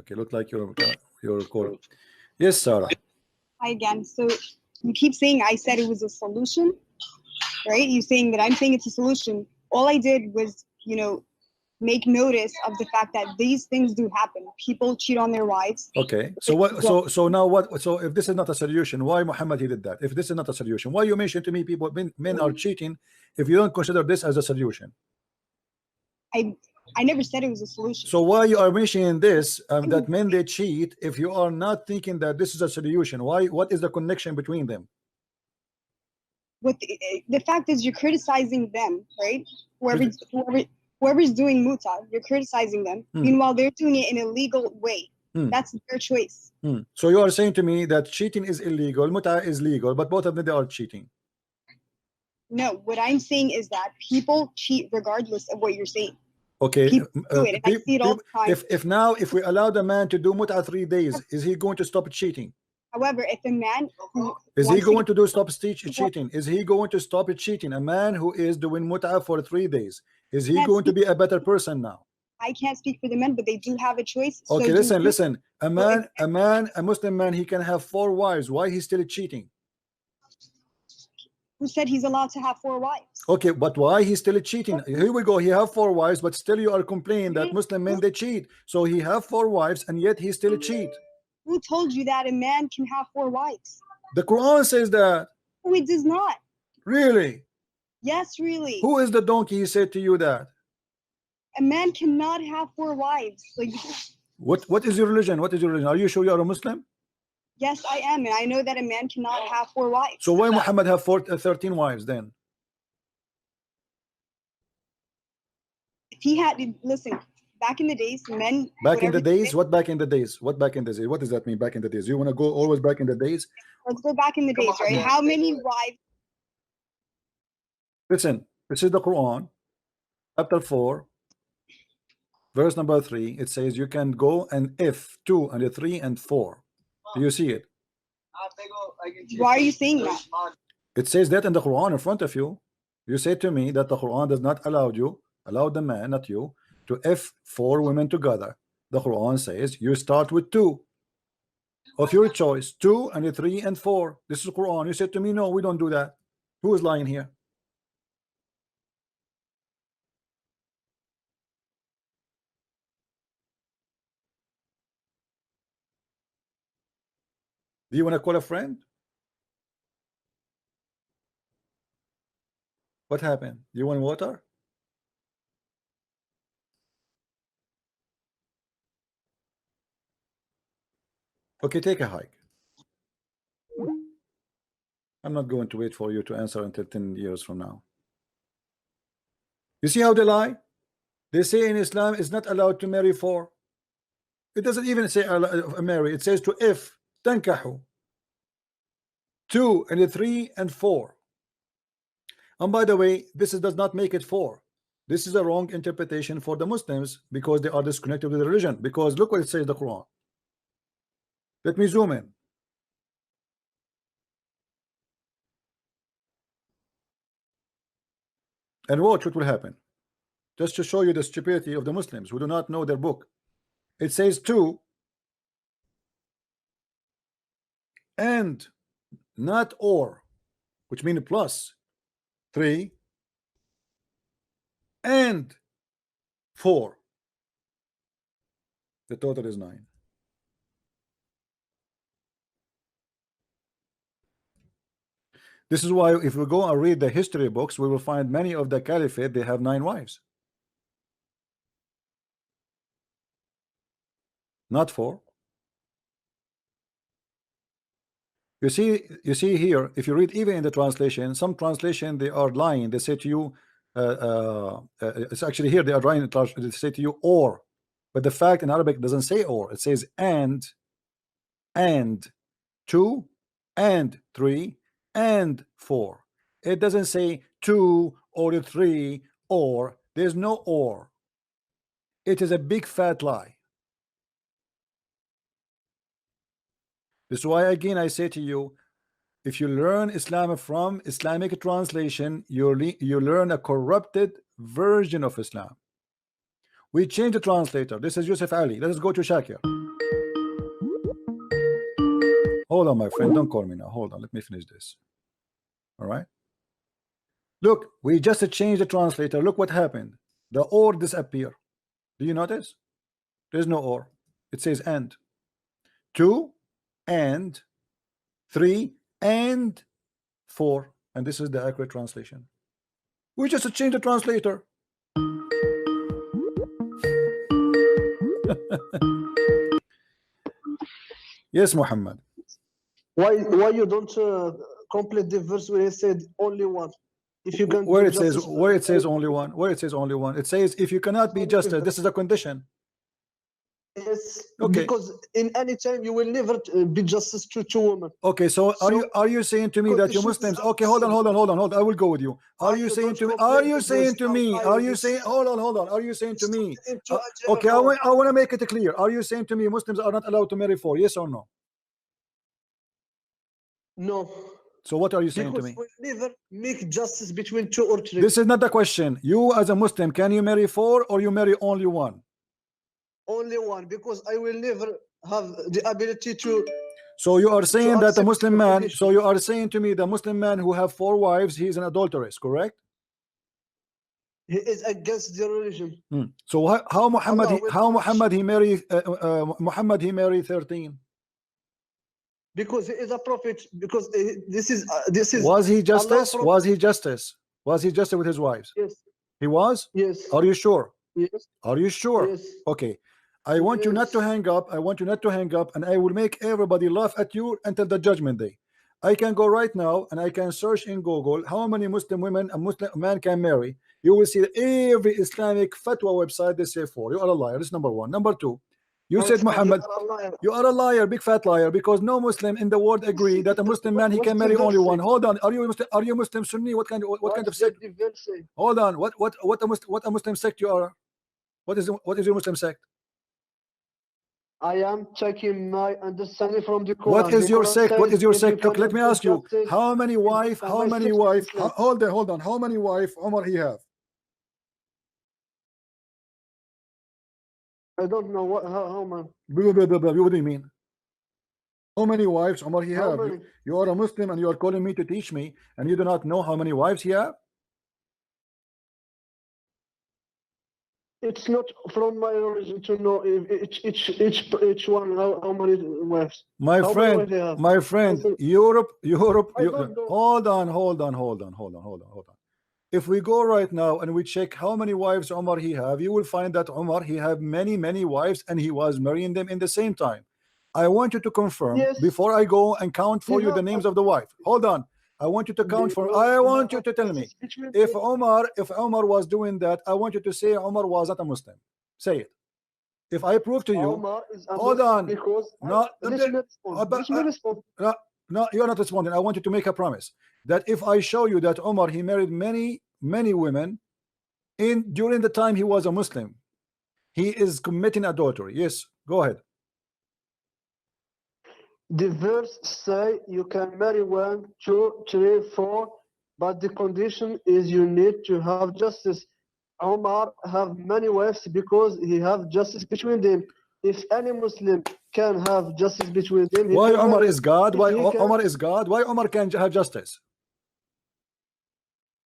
Okay, look like your call. Yes, Sarah. Hi again. So you keep saying I said it was a solution, right? You saying that I'm saying it's a solution. All I did was, you know, make notice of the fact that these things do happen. People cheat on their wives. Okay. So what? So now what? So if this is not a solution, why Muhammad he did that? If this is not a solution, why you mention to me people men are cheating? If you don't consider this as a solution, I never said it was a solution. so why you are mentioning this that men they cheat? If you are not thinking that this is a solution, why? What is the connection between them? What the fact is, you're criticizing them, right? Whoever's doing muta, you're criticizing them. Meanwhile, they're doing it in a legal way. That's their choice. So you are saying to me that cheating is illegal, muta is legal, but both of them they are cheating. No, what I'm saying is that people cheat regardless of what you're saying. Okay. People do it, and I see it all the time. If we allow the man to do muta 3 days, is he going to stop cheating? However, if a man is he going to do stop cheating? Is he going to stop cheating? A man who is doing muta for 3 days, is he going to be a better person now? I can't speak for the men, but they do have a choice. Okay, listen. A Muslim man, he can have 4 wives. Why he's still cheating? Who said he's allowed to have 4 wives? Okay, but why he's still cheating? Here we go. He have 4 wives, but still you are complaining that Muslim men they cheat. So he have 4 wives, and yet he still cheat. Who told you that a man can have 4 wives? The Quran says that. No, it does not. Really? Yes, really. Who is the donkey? He said to you that a man cannot have 4 wives. Like, what is your religion? What is your religion? Are you sure you are a Muslim? Yes, I am, and I know that a man cannot have 4 wives. So why Muhammad have 13 wives then? If he had, listen, back in the days, men. Back in the days? What back in the days? What back in the days? What does that mean? Back in the days? You want to go always back in the days? Let's go back in the days, right? How many wives? Listen, this is the Quran, chapter 4, verse number 3. It says you can go and if 2 and 3 and 4. Do you see it? Why are you saying that? It says that in the Quran in front of you. You say to me that the Quran does not allow the man, not you, to if 4 women together. The Quran says you start with 2 of your choice, 2 and 3 and 4. This is Quran. You said to me, no, we don't do that. Who is lying here? Do you want to call a friend? What happened? Do you want water? Okay, take a hike. I'm not going to wait for you to answer until 10 years from now. You see how they lie? They say in Islam it's not allowed to marry 4. It doesn't even say marry. It says to if tankahu 2 and 3 and 4. And by the way, this does not make it 4. This is a wrong interpretation for the Muslims because they are disconnected with the religion. Because look what it says in the Quran. Let me zoom in. And watch what will happen. Just to show you the stupidity of the Muslims who do not know their book. It says 2 and not or, which means plus 3 and 4. The total is 9. This is why if we go and read the history books, we will find many of the caliphate, they have 9 wives. Not 4. You see here, if you read even in the translation, some translation they are lying. They say to you, it's actually here they are lying. They say to you or, but the fact in Arabic doesn't say or. It says and 2 and 3 and 4. It doesn't say 2 or 3 or. There's no or. It is a big fat lie. This is why again I say to you, if you learn Islam from Islamic translation, you learn a corrupted version of Islam. We change the translator. This is Yusuf Ali. Let us go to Shakir. hold on, my friend, don't call me now. Hold on, let me finish this. All right. Look, we just changed the translator. Look what happened. The or disappear. Do you notice? There's no or. It says and. 2 and 3 and 4. And this is the accurate translation. We just changed the translator. Yes, Muhammad. Why you don't complete the verse where it said only one? If you can where it says only one, it says if you cannot be just, this is a condition. Yes, okay, because in any time you will never be justice to two women. Okay, so are you saying to me that you Muslims? Okay, hold on. I will go with you. Are you saying to me? Are you saying to me? Hold on. Are you saying to me? Okay, I want to make it clear. Are you saying to me Muslims are not allowed to marry four? Yes or no? No. So what are you saying because to me? We'll never make justice between 2 or 3. This is not the question. You as a Muslim, can you marry 4 or you marry only 1? Only 1, because I will never have the ability to. So you are saying that the Muslim man, so you are saying to me the Muslim man who have 4 wives, he is an adulteress, correct? He is against the religion. So how Muhammad he married 13? Because he is a prophet. Because this is. Was he justice? Was he justice? Was he justice with his wives? Yes. He was? Yes. Are you sure? Yes. Are you sure? Yes. Okay. I want you not to hang up. I want you not to hang up, and I will make everybody laugh at you until the judgment day. I can go right now and I can search in Google how many Muslim women a Muslim man can marry. You will see every Islamic fatwa website they say 4. You are a liar. This is number 1. Number 2, you said Muhammad, you are a liar, big fat liar, because no Muslim in the world agree that a Muslim man he can marry only 1. Hold on, are you Muslim Sunni? What kind of sect? Hold on, what a Muslim sect you are? What is your Muslim sect? I am checking my understanding from the Quran. What is your sect? What is your sect? Look, let me ask you, how many wife? Hold on, how many wife Omar he have? I don't know how many. What do you mean? How many wives Omar he have? You are a Muslim and you are calling me to teach me, and you do not know how many wives he have? It's not from my religion to know each one how many wives. My friend, Europe. Hold on. If we go right now and we check how many wives Omar he have, you will find that Omar he have many wives and he was marrying them in the same time. I want you to confirm before I go and count for you the names of the wife. Hold on. I want you to count for. I want you to tell me if Omar was doing that. I want you to say Omar was not a Muslim. Say it. If I prove to you, hold on. No, you are not responding. I want you to make a promise that if I show you that Omar he married many women during the time he was a Muslim, he is committing adultery. Yes, go ahead. The verse say you can marry 1, 2, 3, 4, but the condition is you need to have justice. Omar have many wives because he have justice between them. If any Muslim can have justice between them, why Omar is God? Why Omar is God? Why Omar can have justice?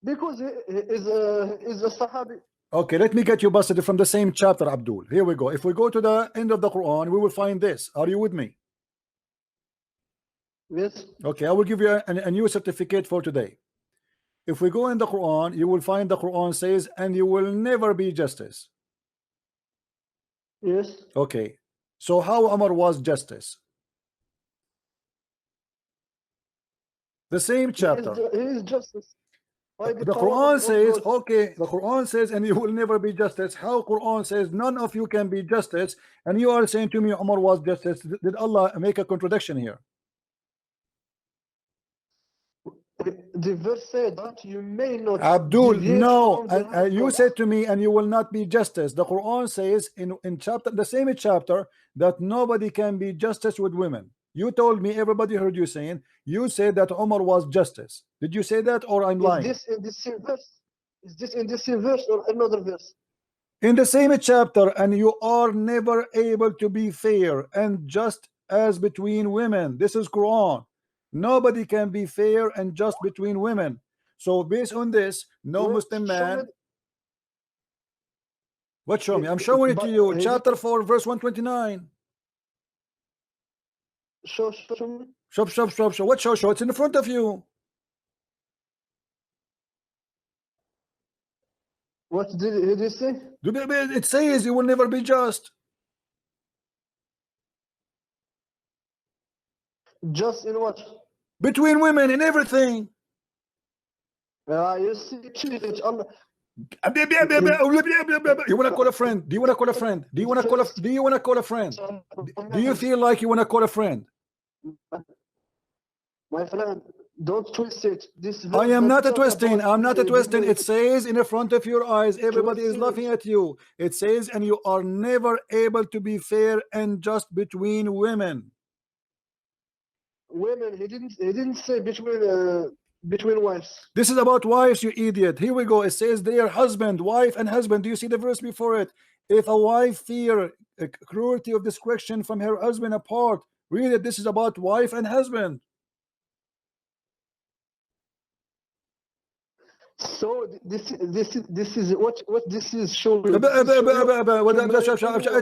Because he is a Sahabi. Okay, let me get you busted from the same chapter, Abdul. Here we go. If we go to the end of the Quran, we will find this. Are you with me? Yes. Okay, I will give you a new certificate for today. If we go in the Quran, you will find the Quran says, and you will never be justice. Yes. Okay, so how Umar was justice? The same chapter. He is justice. The Quran says, okay, the Quran says, and you will never be justice. How Quran says none of you can be justice, and you are saying to me Umar was justice? Did Allah make a contradiction here? The verse said that you may not. Abdul, no, and you said to me, and you will not be justice. The Quran says in chapter, the same chapter, that nobody can be justice with women. You told me, everybody heard you saying, you said that Umar was justice. Did you say that, or I'm lying? Is this in the same verse? Is this in the same verse or another verse? In the same chapter, and you are never able to be fair and just as between women. This is Quran. Nobody can be fair and just between women. So based on this, no Well, Muslim show me, man. What show me? I'm showing it to you. but Chapter 4, verse 129. show me. Show. What show? It's in the front of you. What did he say? It says you will never be just. Just in what? Between women in everything. You see, Allah. You wanna call a friend? Do you wanna call a friend? Do you wanna call a friend? Do you feel like you wanna call a friend? My friend, don't twist it. This I am not a talk twisting. about I'm not a twisting. It the- says in the front of your eyes, everybody is Twisting. laughing at you. It says, and you are never able to be fair and just between women. women. He didn't say between wives. This is about wives, you idiot. Here we go. It says their husband, wife, and husband. Do you see the verse before it? If a wife fear a cruelty of discretion from her husband apart, read it. This is about wife and husband. So this is what this is showing. It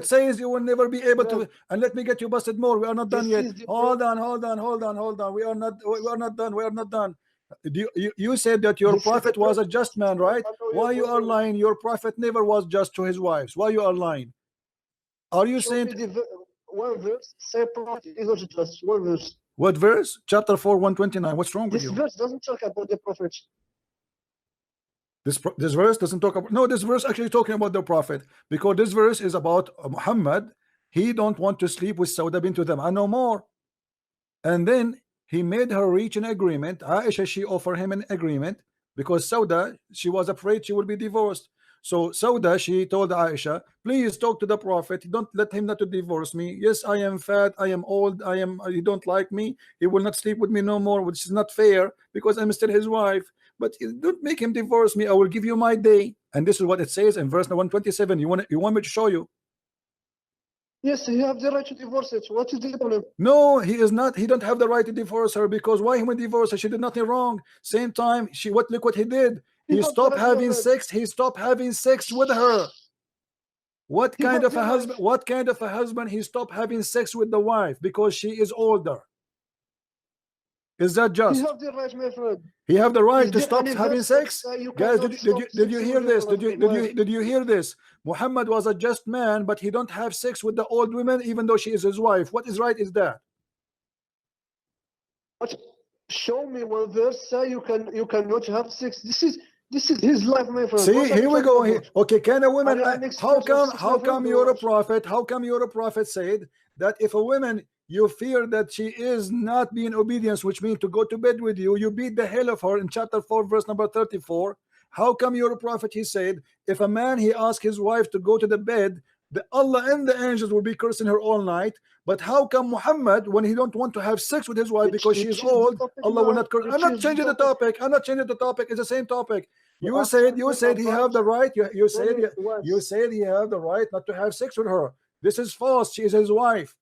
says you will never be able to. And let me get you busted more. We are not done yet. Hold on. We are not done. You said that your prophet was a just man, right? Why you are lying? Your prophet never was just to his wives. Why you are lying? Are you saying one verse? Say prophet is not just one verse. what verse? Chapter 4, 129. What's wrong with This you? verse doesn't talk about the prophet. This verse doesn't talk about. No, this verse actually talking about the prophet, because this verse is about Muhammad. He don't want to sleep with Sauda bint them. I know more. And then he made her reach an agreement. Aisha, she offered him an agreement because Sauda, she was afraid she would be divorced. So Sauda, she told Aisha, please talk to the prophet. Don't let him not to divorce me. Yes, I am fat, I am old, he don't like me, he will not sleep with me no more, which is not fair because I'm still his wife. But don't make him divorce me. I will give you my day. And this is what it says in verse 127. You want me to show you? Yes, he have the right to divorce it. What is the problem? No, he is not. He don't have the right to divorce her, because why he would divorce her? She did nothing wrong. Same time, look what he did. He stopped having sex. He stopped having sex with her. What kind of a husband? What kind of a husband? He stopped having sex with the wife because she is older. Is that just? He have the right, my friend. He have the right Is to there stop any having verse sex? that you Guys, cannot did stop you hear sex this? with Did you hear this? Muhammad was a just man, but he don't have sex with the old women, even though she is his wife. What is right is that? Show me one verse say you cannot have sex. This is his life, my friend. See, What are here you we go. talking about? Okay, can a woman? I'm How experienced come with you're a divorce. prophet? How come you're a prophet said that if a woman you fear that she is not being obedience, which means to go to bed with you, you beat the hell of her in chapter 4, verse number 34. How come you're a prophet? He said, if a man he asked his wife to go to the bed, the Allah and the angels will be cursing her all night. But how come Muhammad, when he don't want to have sex with his wife because she's old, Allah will not curse? I'm not changing the topic. I'm not changing the topic. It's the same topic. You said he have the right. You said he have the right not to have sex with her. This is false. She is his wife.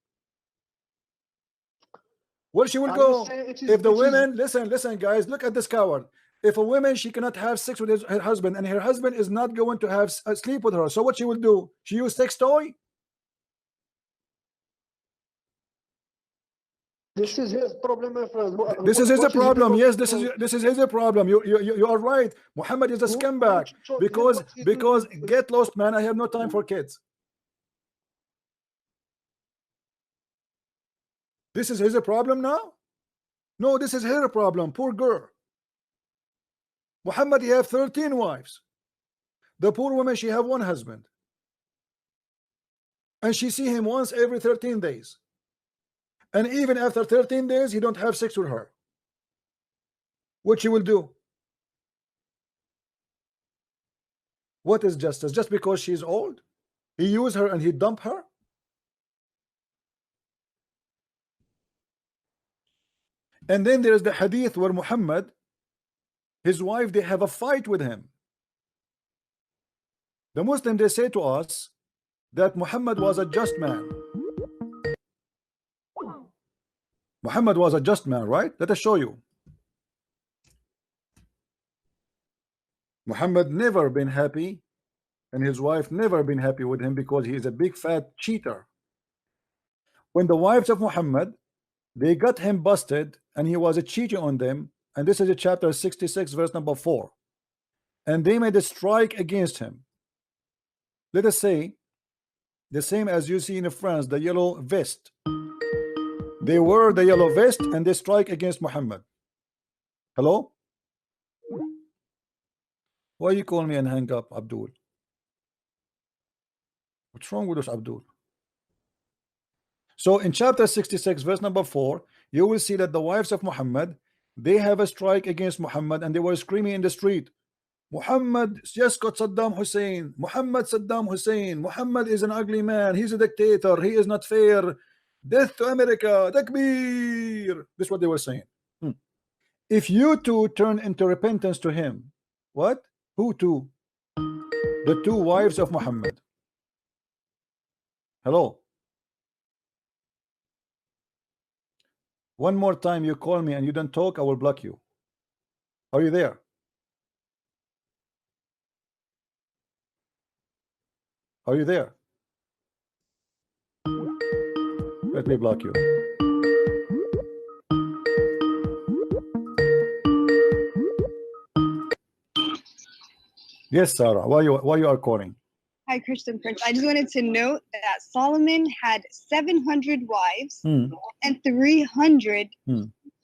Where she will go? If the women, listen, guys, look at this coward. If a woman, she cannot have sex with her husband, and her husband is not going to have sleep with her, so what she will do? She use sex toy? This is his problem, my friend. This is his problem. Yes, this is his problem. You are right. Muhammad is a scumbag because get lost, man. I have no time for kids. This is his problem now? No, this is her problem. Poor girl. Muhammad, he have 13 wives. The poor woman, she have one husband. And she see him once every 13 days. And even after 13 days, he don't have sex with her. What she will do? What is justice? Just because she's old? He use her and he dump her? And then there is the hadith where Muhammad, his wife, they have a fight with him. The Muslim, they say to us that Muhammad was a just man. Muhammad was a just man, right? Let us show you. Muhammad never been happy, and his wife never been happy with him because he is a big fat cheater. When the wives of Muhammad, they got him busted and he was a cheating on them, and this is a chapter 66 verse number 4, and they made a strike against him. Let us say the same as you see in France, the yellow vest. They wear the yellow vest and they strike against Muhammad. Hello? Why you call me and hang up, Abdul? What's wrong with us, Abdul? So in chapter 66 verse number 4, you will see that the wives of Muhammad, they have a strike against Muhammad, and they were screaming in the street, Muhammad just got Saddam Hussein. Muhammad Saddam Hussein. Muhammad is an ugly man. He's a dictator. He is not fair. Death to America. Takbir. This is what they were saying. If you two turn into repentance to him, what? Who two? The two wives of Muhammad. Hello. One more time you call me and you don't talk, I will block you. Are you there? Are you there? Let me block you. Yes, Sarah. Why you are calling? Hi, Christian Prince. I just wanted to note that Solomon had 700 wives and 300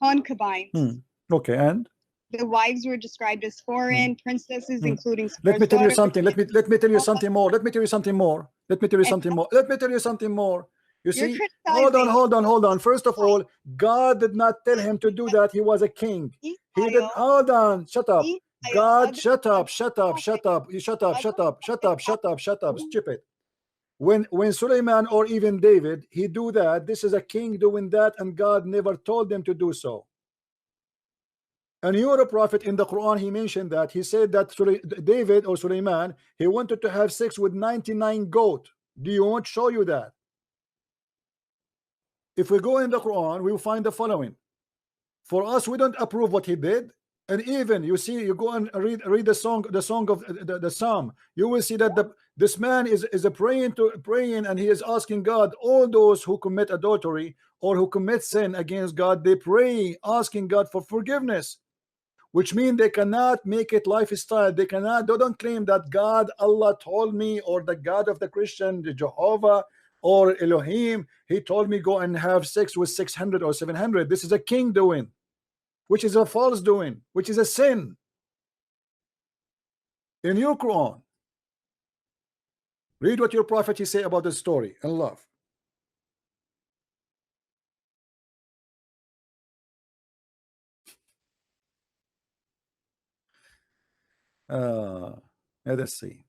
concubines. Okay, and the wives were described as foreign princesses, including. Let me tell you something. Let me tell you something more. Let me tell you something more. Let me tell you something more. Let me tell you something more. You see, hold on. First of all, God did not tell him to do that. He was a king. He did. Hold on. Shut up. God, shut up. You shut up. Stupid. When Suleiman or even David, he do that. This is a king doing that, and God never told them to do so. And you're a prophet in the Quran. He mentioned that. He said that David or Suleiman, he wanted to have sex with 99 goats. Do you want to show you that? If we go in the Quran, we will find the following. For us, we don't approve what he did. And even you see, you go and read the song of the Psalm. You will see that this man is praying, and he is asking God. All those who commit adultery or who commit sin against God, they pray asking God for forgiveness, which means they cannot make it lifestyle. They don't claim that God, Allah told me, or the God of the Christian, the Jehovah or Elohim, he told me go and have sex with 600 or 700. This is a king doing, which is a false doing, which is a sin. In your Quran, read what your prophet he say about the story and love. Let us see.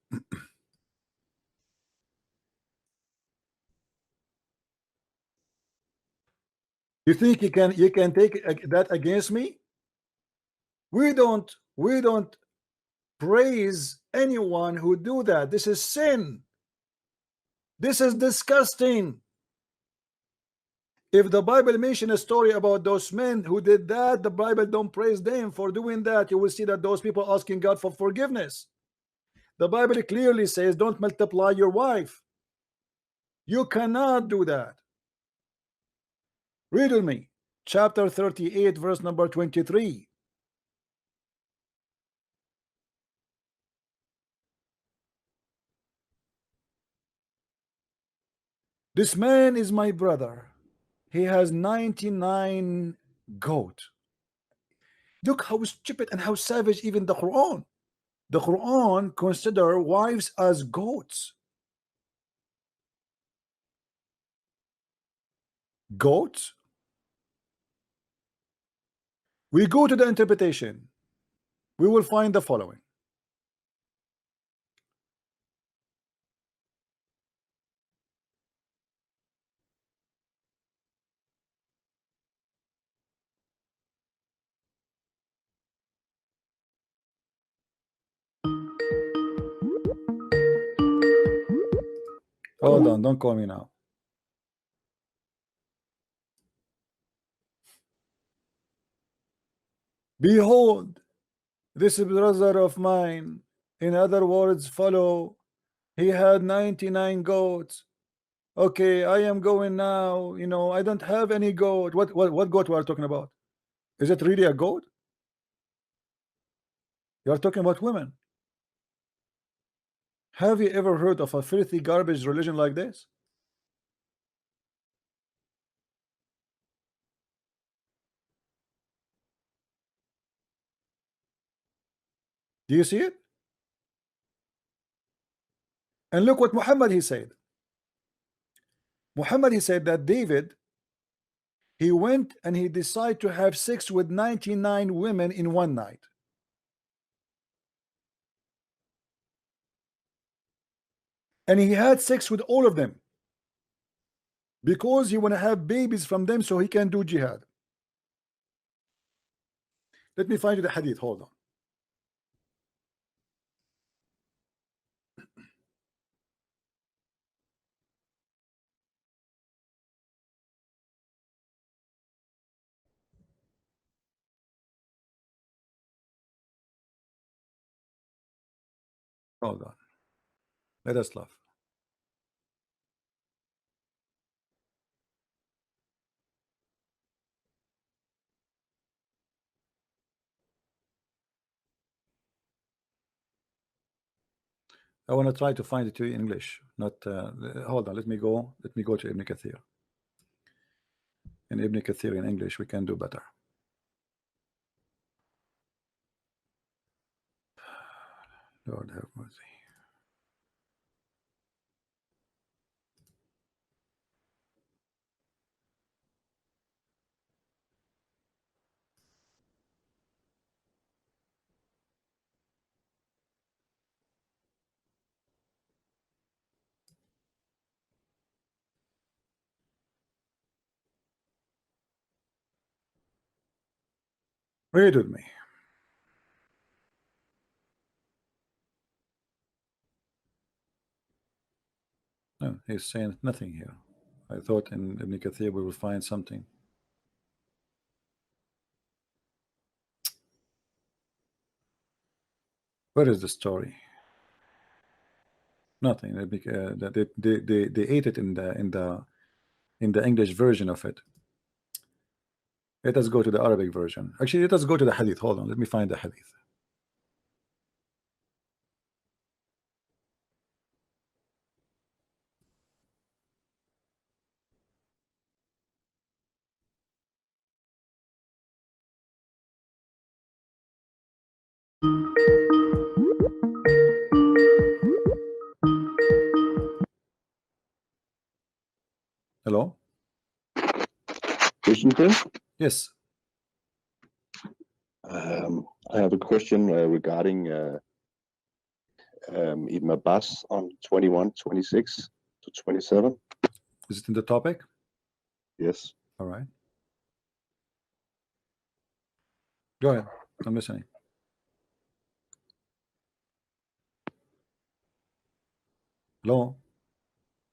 You think you can take that against me? We don't praise anyone who do that. This is sin. This is disgusting. If the Bible mention a story about those men who did that, the Bible don't praise them for doing that. You will see that those people asking God for forgiveness. The Bible clearly says don't multiply your wife. You cannot do that. Read with me. Chapter 38 verse number 23. This man is my brother. He has 99 goats. Look how stupid and how savage even the Quran. The Quran consider wives as goats. Goats. We go to the interpretation. We will find the following. Hold on, don't call me now. behold, this brother of mine, in other words, follow, he had 99 goats. Okay, I am going now, you know, I don't have any goat. What goat we are talking about? Is it really a goat? You are talking about women. Have you ever heard of a filthy garbage religion like this? Do you see it? And look what Muhammad he said. Muhammad he said that David, he went and he decided to have sex with 99 women in one night. And he had sex with all of them because he want to have babies from them so he can do jihad. Let me find you the hadith. Hold on. Hold on. Let us laugh. I want to try to find it to you in English. Not hold on. Let me go to Ibn Kathir. In Ibn Kathir in English, we can do better. Lord have mercy. Read with me. No, he's saying nothing here. I thought in Ibn Kathir we will find something. Where is the story? Nothing. They ate it in the English version of it. Let us go to the Arabic version. Actually, let us go to the hadith. Hold on. Let me find the hadith. Hello? Question, Chris? Yes. I have a question regarding Ibn Abbas on 21, 26 to 27. Is it in the topic? Yes. All right. Go ahead. I'm listening. Hello?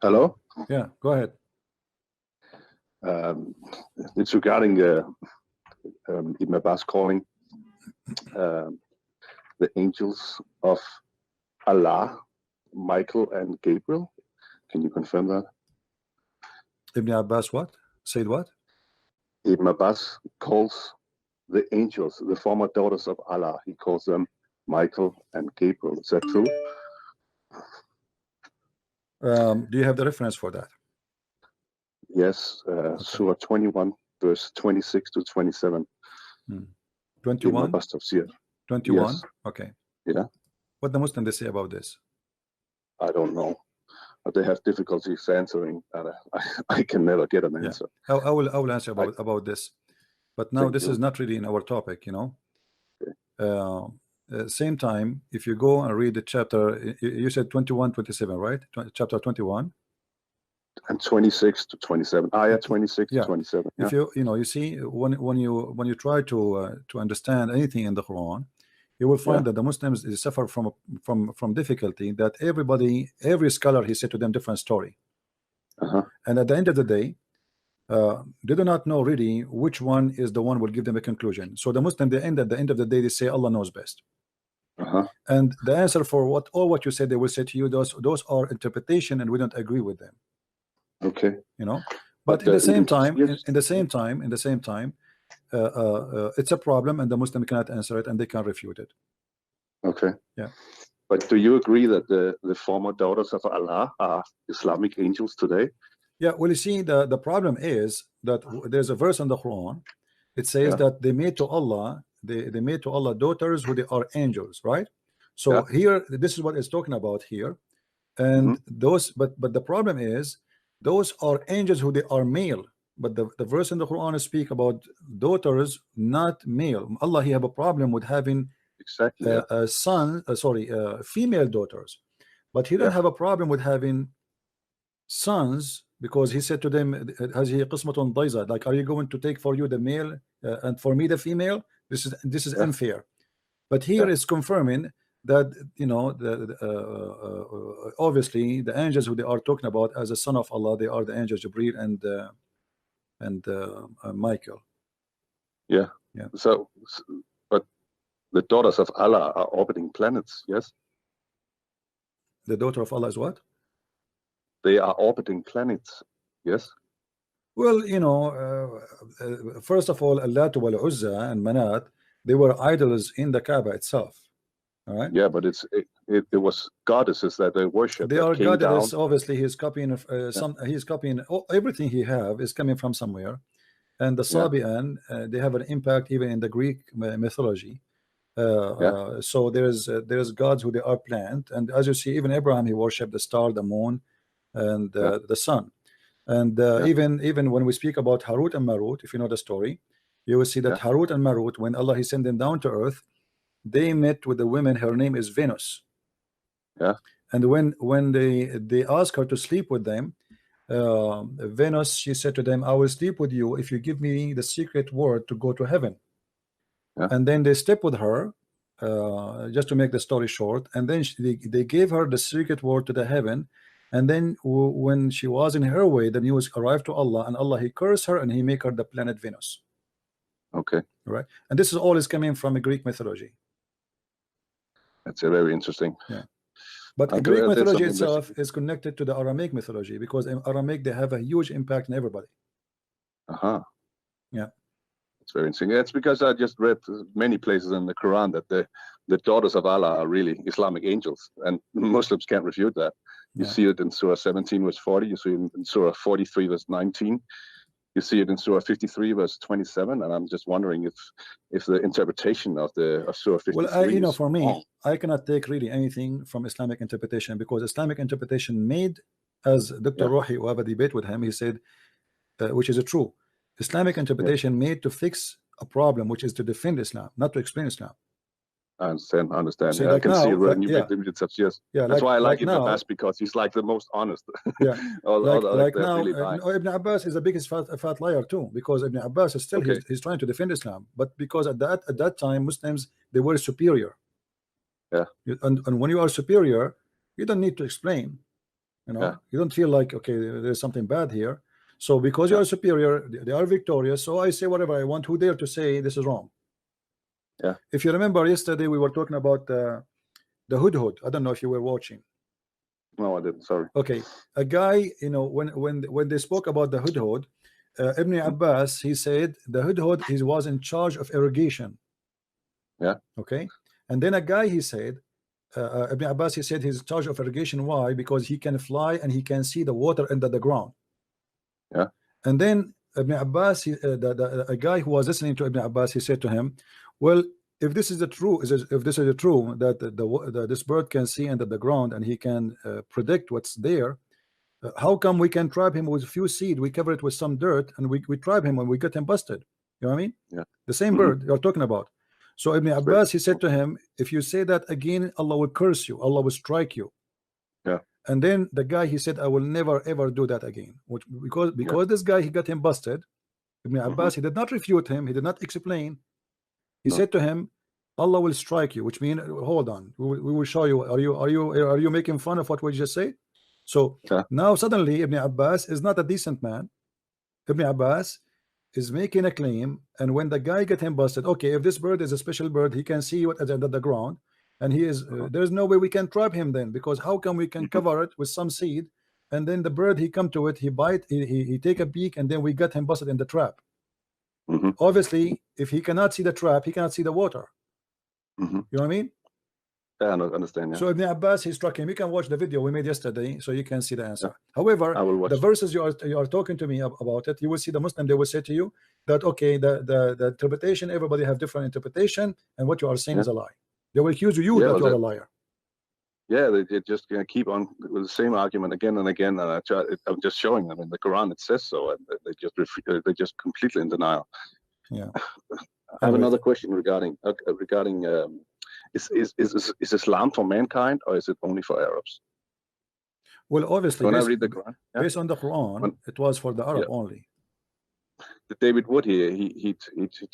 Hello? Yeah, go ahead. It's regarding Ibn Abbas calling the angels of Allah, Michael and Gabriel. Can you confirm that? Ibn Abbas what? Said what? Ibn Abbas calls the angels, the former daughters of Allah, he calls them Michael and Gabriel. Is that true? Do you have the reference for that? Yes, Surah 21, verse 26 to 27. 21? 21? Yes. Okay. Yeah. What the Muslims they say about this? I don't know, but they have difficulties answering. I can never get an answer. I will answer about this, but now this is not really in our topic, you know. Okay. Same time, if you go and read the chapter, you said 21, 27, right? Chapter 21 and 26 to 27. Ayah 26 to 27. Yeah. If you see when you try to understand anything in the Quran, you will find that the Muslims suffer from difficulty. That every scholar he said to them different story, and at the end of the day, they do not know really which one is the one will give them a conclusion. So the Muslim, they end at the end of the day, they say Allah knows best. And the answer for what you said, they will say to you, those are interpretation, and we don't agree with them. Okay. You know, but in the same time, in the same time, it's a problem, and the Muslim cannot answer it, and they can't refute it. Okay. Yeah. But do you agree that the former daughters of Allah are Islamic angels today? Yeah. Well, you see, the problem is that there's a verse in the Quran. It says that they made to Allah, they made to Allah daughters who they are angels, right? So here, this is what it's talking about here, and those, but the problem is, those are angels who they are male, but the verse in the Quran speak about daughters, not male. Allah, he have a problem with having a son, female daughters, but he don't have a problem with having sons, because he said to them, like, are you going to take for you the male and for me the female? This is unfair. But here is confirming that, you know, obviously the angels who they are talking about as a son of Allah, they are the angels Jibreel and Michael. Yeah. So, but the daughters of Allah are orbiting planets, yes? The daughter of Allah is what? They are orbiting planets, yes? Well, you know, first of all, Al-Lat wal Uzza and Manat, they were idols in the Kaaba itself. All right. Yeah, but it was goddesses that they worship. They are goddesses. Obviously, he's copying he's copying everything he have is coming from somewhere, and the Sabian they have an impact even in the Greek mythology. So there's gods who they are planned, and as you see, even Abraham, he worshipped the star, the moon, and the sun. And even when we speak about Harut and Marut, if you know the story, you will see that Harut and Marut, when Allah he sent them down to earth, they met with the woman. Her name is Venus. And when they asked her to sleep with them, Venus, she said to them, I will sleep with you if you give me the secret word to go to heaven. And then they slept with her, just to make the story short, and then they gave her the secret word to the heaven. And then when she was in her way, the news arrived to Allah, and Allah he cursed her and he make her the planet Venus. Okay. Right. And this is all is coming from a Greek mythology. That's very interesting. Yeah. But the Greek mythology itself is connected to the Aramaic mythology, because in Aramaic they have a huge impact on everybody. Yeah. It's very interesting. It's because I just read many places in the Quran that the daughters of Allah are really Islamic angels, and Muslims can't refute that. You see it in Surah 17 verse 40, you see it in Surah 43 verse 19, you see it in Surah 53 verse 27, and I'm just wondering if the interpretation of Surah 53 well, you know, for me, I cannot take really anything from Islamic interpretation, because Islamic interpretation made, as Dr. Rohi, who have a debate with him, he said, which is true, Islamic interpretation made to fix a problem, which is to defend Islam, not to explain Islam. I understand. See, I can see it when you yeah. make such years. Yeah, that's why I like Ibn now, Abbas, because he's like the most honest. Yeah, like now, really Ibn Abbas is the biggest fat liar too, because Ibn Abbas is still he's trying to defend Islam, but because at that time Muslims, they were superior. Yeah. And when you are superior, you don't need to explain. You know, you don't feel like, okay, there's something bad here. So because you are superior, they are victorious. So I say whatever I want. Who dare to say this is wrong? Yeah. If you remember yesterday, we were talking about the hudhud. I don't know if you were watching. No, I didn't. Sorry. Okay, a guy, you know, when they spoke about the hudhud, Ibn Abbas, he said the hudhud he was in charge of irrigation. Yeah. Okay, and then a guy, he said, Ibn Abbas, he said he's in charge of irrigation. Why? Because he can fly and he can see the water under the ground. Yeah. And then Ibn Abbas, a guy who was listening to Ibn Abbas, he said to him, well, if this is the true, that this bird can see under the ground and he can predict what's there, how come we can trap him with a few seed, we cover it with some dirt, and we trap him and we get him busted? You know what I mean? Yeah. The same bird you're talking about. So Ibn Abbas, he said to him, if you say that again, Allah will curse you, Allah will strike you. Yeah. And then the guy, he said, I will never ever do that again. Because this guy, he got him busted. Ibn Abbas, he did not refute him, he did not explain. He said to him, Allah will strike you, which means, hold on, we will show you. Are you making fun of what we just said? So now suddenly Ibn Abbas is not a decent man. Ibn Abbas is making a claim, and when the guy get him busted, okay, if this bird is a special bird, he can see what is under the ground, and he is there's no way we can trap him then, because how come we can cover it with some seed, and then the bird he come to it, he bite, he take a peek, and then we got him busted in the trap. Obviously, if he cannot see the trap, he cannot see the water. You know what I mean? Yeah, I understand. Yeah. So Ibn Abbas, he struck him. You can watch the video we made yesterday, so you can see the answer. However, I will watch the verses you are talking to me about it, you will see the Muslim, they will say to you that okay, the interpretation, everybody have different interpretation, and what you are saying is a lie. They will accuse you that you are a liar. Yeah, they just keep on with the same argument again and again, and I'm just showing them in the Quran it says so, and they're just completely in denial. Yeah. I have another question regarding is Islam for mankind, or is it only for Arabs? Well, obviously, when I read the Quran, based on the Quran, it was for the Arab only. David Wood here, he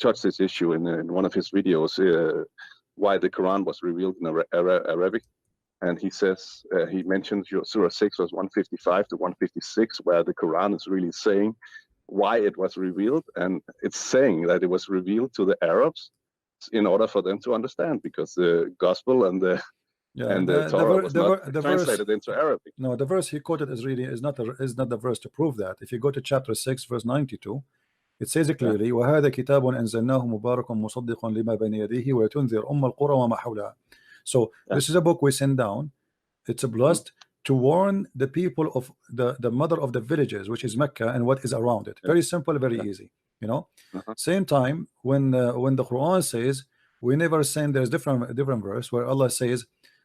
touched this issue in one of his videos, why the Quran was revealed in Arabic, and he says he mentions Surah 6 verse 155 to 156, where the Quran is really saying why it was revealed, and it's saying that it was revealed to the Arabs in order for them to understand, because the gospel and the Torah was not translated into Arabic. No, the verse he quoted is not the verse to prove that. If you go to chapter 6 verse 92, it says clearly, وَهَذَا كِتَابٌ أَنزَلْنَاهُ مُبَارَكٌ مُصَدِّقٌ لِمَا بَيْنَ يَدَيْهِ وَيُنذِرُ أُمَّ الْقُرَى وَمَا حَوْلَهَا. So this is a book we send down. It's a blessed to warn the people of the mother of the villages, which is Mecca, and what is around it. Very simple, very easy. You know. Same time when the Quran says we never send, there's different verse where Allah says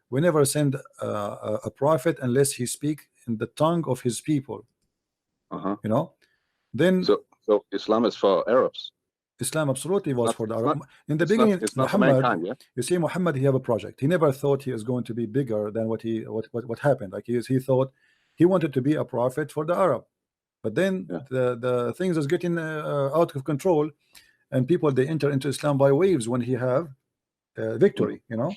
we never send a prophet unless he speak in the tongue of his people. You know. Then so Islam is for Arabs. Islam absolutely was for the Arab. In the beginning, Muhammad, you see, Muhammad, he have a project. He never thought he is going to be bigger than what happened. Like he thought he wanted to be a prophet for the Arab, but then the things is getting out of control, and people, they enter into Islam by waves when he have victory. You know,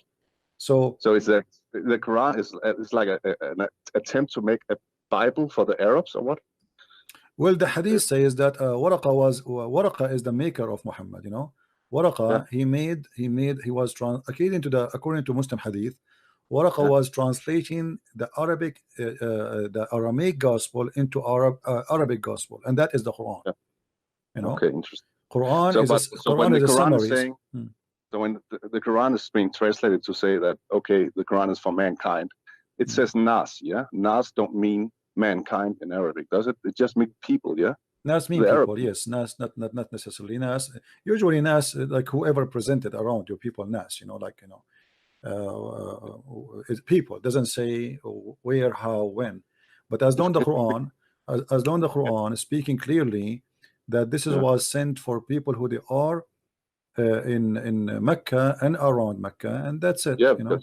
so is that the Quran is like an attempt to make a Bible for the Arabs, or what? Well, the hadith says that Waraqa is the maker of Muhammad. You know, Waraqa he was according to Muslim hadith, Waraqa was translating the Aramaic gospel into Arabic gospel, and that is the Quran. You know, okay, interesting. Quran when the is a Quran summary. is saying, so when the Quran is being translated to say that okay, the Quran is for mankind, it says Nas. Yeah, Nas don't mean mankind in Arabic, does it? It just means people, yeah. Nas mean people, yes. Nas, not necessarily Nas. Usually Nas, like whoever presented around you, people. Nas, you know, like it's people. It doesn't say where, how, when. But as long the Quran, as long the Quran is speaking clearly that this was sent for people who they are in Mecca and around Mecca, and that's it. Yeah, you know?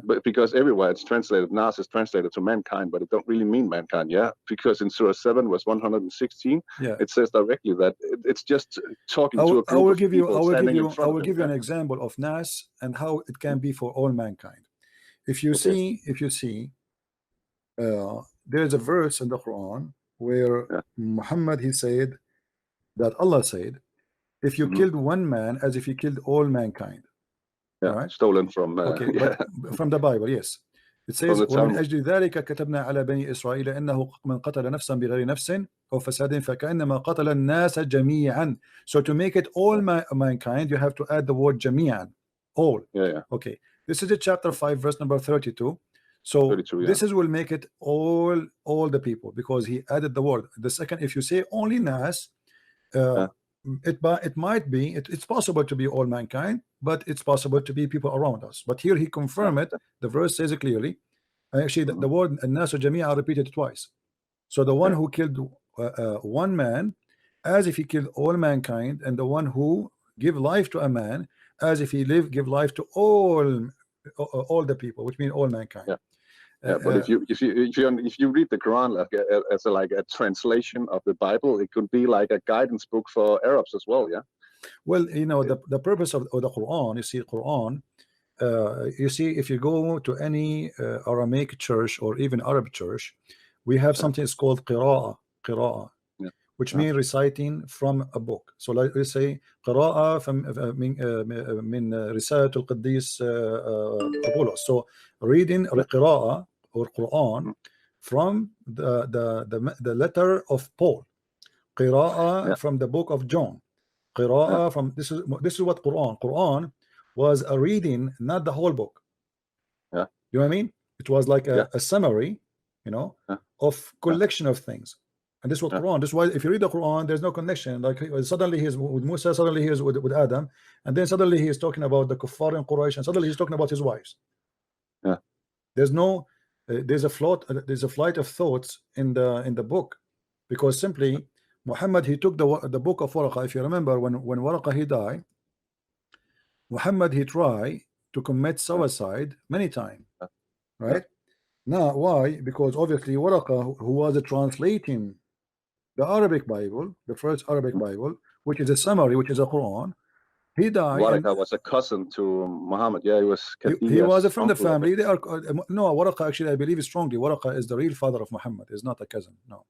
But because everywhere it's translated, Nas is translated to mankind, but it don't really mean mankind, yeah. Because in Surah 7, verse 116, it says directly that it's just talking to a group of people standing in front of them. I will give you an example of Nas and how it can be for all mankind. If you see, there is a verse in the Quran where Muhammad, he said that Allah said, if you killed one man as if you killed all mankind. Right? Stolen from but from the Bible, yes. It says ومن أجل ذلك كتبنا على بني إسرائيل إنه من قتل نفسا بغير نفس أو فساد فكأنما قتل الناس جميعا. So to make it all mankind, you have to add the word جميعا, all. Okay, this is the chapter 5 verse number 32. So 32, this will make it all the people, because he added the word. The second, if you say only Nas, it might be, it's possible to be all mankind, but it's possible to be people around us. But here he confirmed it. The verse says it clearly. Actually, the word An-Nasu Jami'a repeated twice. So the one who killed one man, as if he killed all mankind, and the one who give life to a man, as if he give life to all the people, which means all mankind. But if you read the Quran as a translation of the Bible, it could be like a guidance book for Arabs as well, yeah. Well, you know, the purpose of the Quran, you see, if you go to any Aramaic church or even Arab church, we have something called Qira'ah. which means reciting from a book. So let's say قراءة من رسالة القديس بولس. So reading قراءة or Quran from the letter of Paul. قراءة from the book of John. قراءة from this is what Quran was a reading, not the whole book. You know what I mean? It was like a summary, you know, of collection of things. And this is what Quran. This is why if you read the Quran, there's no connection. Like suddenly he is with Musa, suddenly he is with Adam, and then suddenly he is talking about the kuffar and Quraysh, and suddenly he's talking about his wives. There's no there's a flight of thoughts in the book, because simply Muhammad, he took the book of Waraqah. If you remember, when Waraqah he died, Muhammad he tried to commit suicide many times, right? Now why? Because obviously Waraqah, who was translating the Arabic Bible, the first Arabic Bible, which is a summary, which is a Quran, he died. Waraqah was a cousin to Muhammad. Yeah, he was from the family. They are no, Waraqah actually, I believe strongly, Waraqah is the real father of Muhammad. Is not a cousin. No.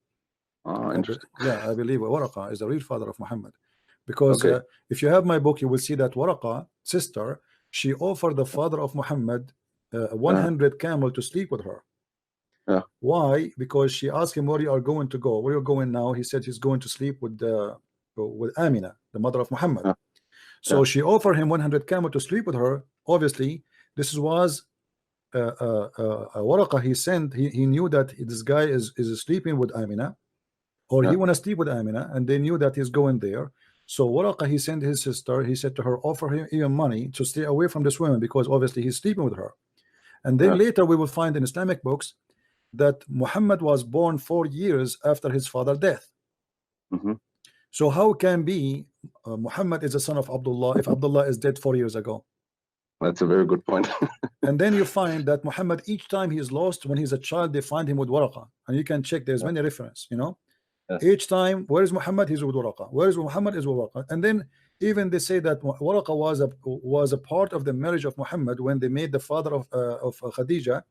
Oh, interesting. Yeah, I believe Waraqah is the real father of Muhammad, because if you have my book, you will see that Waraqah sister, she offered the father of Muhammad 100 camel to sleep with her. Why? Because she asked him, where you are going to go? Where you're going now? He said he's going to sleep with Amina, the mother of Muhammad. So she offered him 100 camel to sleep with her. Obviously, this was Waraqah. He knew that this guy is sleeping with Amina, or he want to sleep with Amina, and they knew that he's going there. So Waraqah, he sent his sister. He said to her, offer him even money to stay away from this woman, because obviously he's sleeping with her. And then later we will find in Islamic books that Muhammad was born 4 years after his father's death. So how can be Muhammad is the son of Abdullah if Abdullah is dead 4 years ago? That's a very good point. And then you find that Muhammad, each time he is lost, when he's a child, they find him with Waraqah, and you can check. There's many reference, you know. Each time, where is Muhammad? He's with Waraqah. Where is Muhammad? Is with Waraqah. And then even they say that Waraqah was a part of the marriage of Muhammad when they made the father of Khadija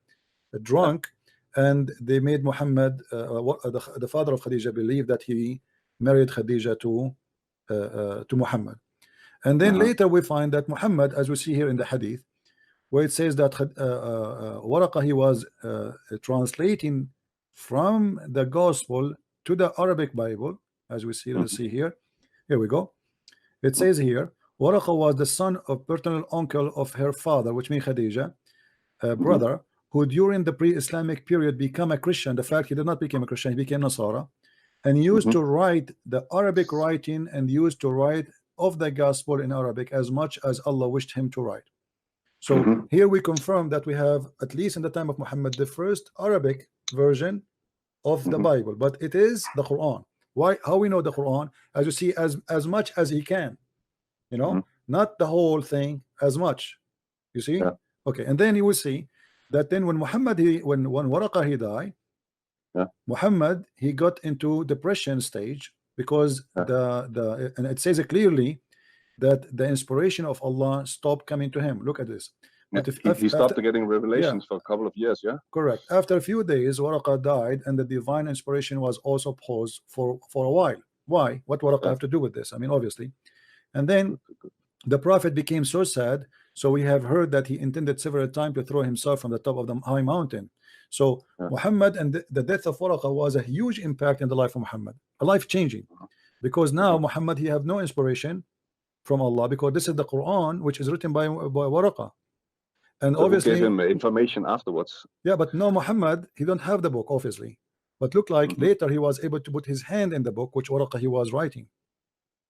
drunk, and they made Muhammad the father of Khadija believe that he married Khadija to Muhammad. And then later we find that Muhammad, as we see here in the hadith, where it says that Waraqah, he was translating from the gospel to the Arabic Bible, as we see. Let's see here. Here we go. It says here, Waraqah was the son of paternal uncle of her father, which means Khadija, brother, who during the pre-Islamic period became a Christian. The fact he did not become a Christian, he became Nasara, and used to write the Arabic writing, and used to write of the gospel in Arabic as much as Allah wished him to write. So here we confirm that we have, at least in the time of Muhammad, the first Arabic version of the Bible, but it is the Quran. Why? How we know the Quran? As you see, as much as he can, you know, not the whole thing, as much. You see? Okay, and then you will see that then when Muhammad when Waraqah he died, Muhammad he got into depression stage, because and it says it clearly that the inspiration of Allah stopped coming to him. Look at this. But he stopped getting revelations for a couple of years. Correct. After a few days, Waraqah died, and the divine inspiration was also paused for a while. Why? What Waraqah have to do with this? I mean, obviously. And then the prophet became so sad. So we have heard that he intended several times to throw himself from the top of the high mountain. So Muhammad and the death of Waraqah was a huge impact in the life of Muhammad, a life changing, because now Muhammad he have no inspiration from Allah, because this is the Quran which is written by Waraqah. And so obviously gave him information afterwards. Yeah, but no, Muhammad, he don't have the book, obviously. But look like later he was able to put his hand in the book which Waraqah he was writing.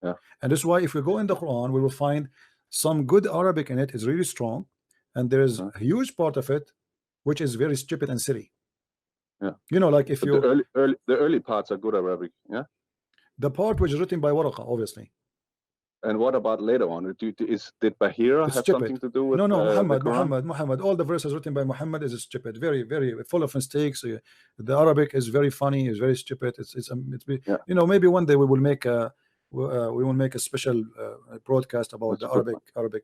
And this is why if we go in the Quran, we will find some good Arabic in it is really strong, and there is a huge part of it which is very stupid and silly. You know, like if you the early parts are good Arabic. The part which is written by Waraqah, obviously. And what about later on? Did Bahira have something to do with? No, Muhammad. All the verses written by Muhammad is stupid, very, very full of mistakes. The Arabic is very funny, is very stupid. You know, maybe one day we will make a special broadcast about the Arabic.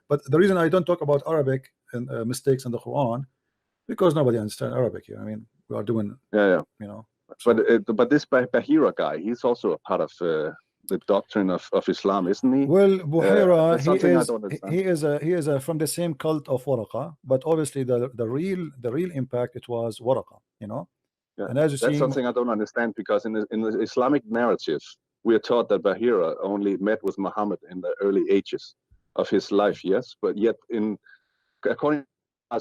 But the reason I don't talk about Arabic and mistakes in the Quran, because nobody understands Arabic here. I mean, we are doing, you know, But this Bahira guy, he's also a part of the doctrine of Islam, isn't he? Well, Buhaira, that's something I don't understand. he is from the same cult of Waraqa, but obviously the real impact, it was Waraqa, you know. Yeah, and as you that's see, something I don't understand, because in the Islamic narrative, we are taught that Bahira only met with Muhammad in the early ages of his life, yes, but yet according to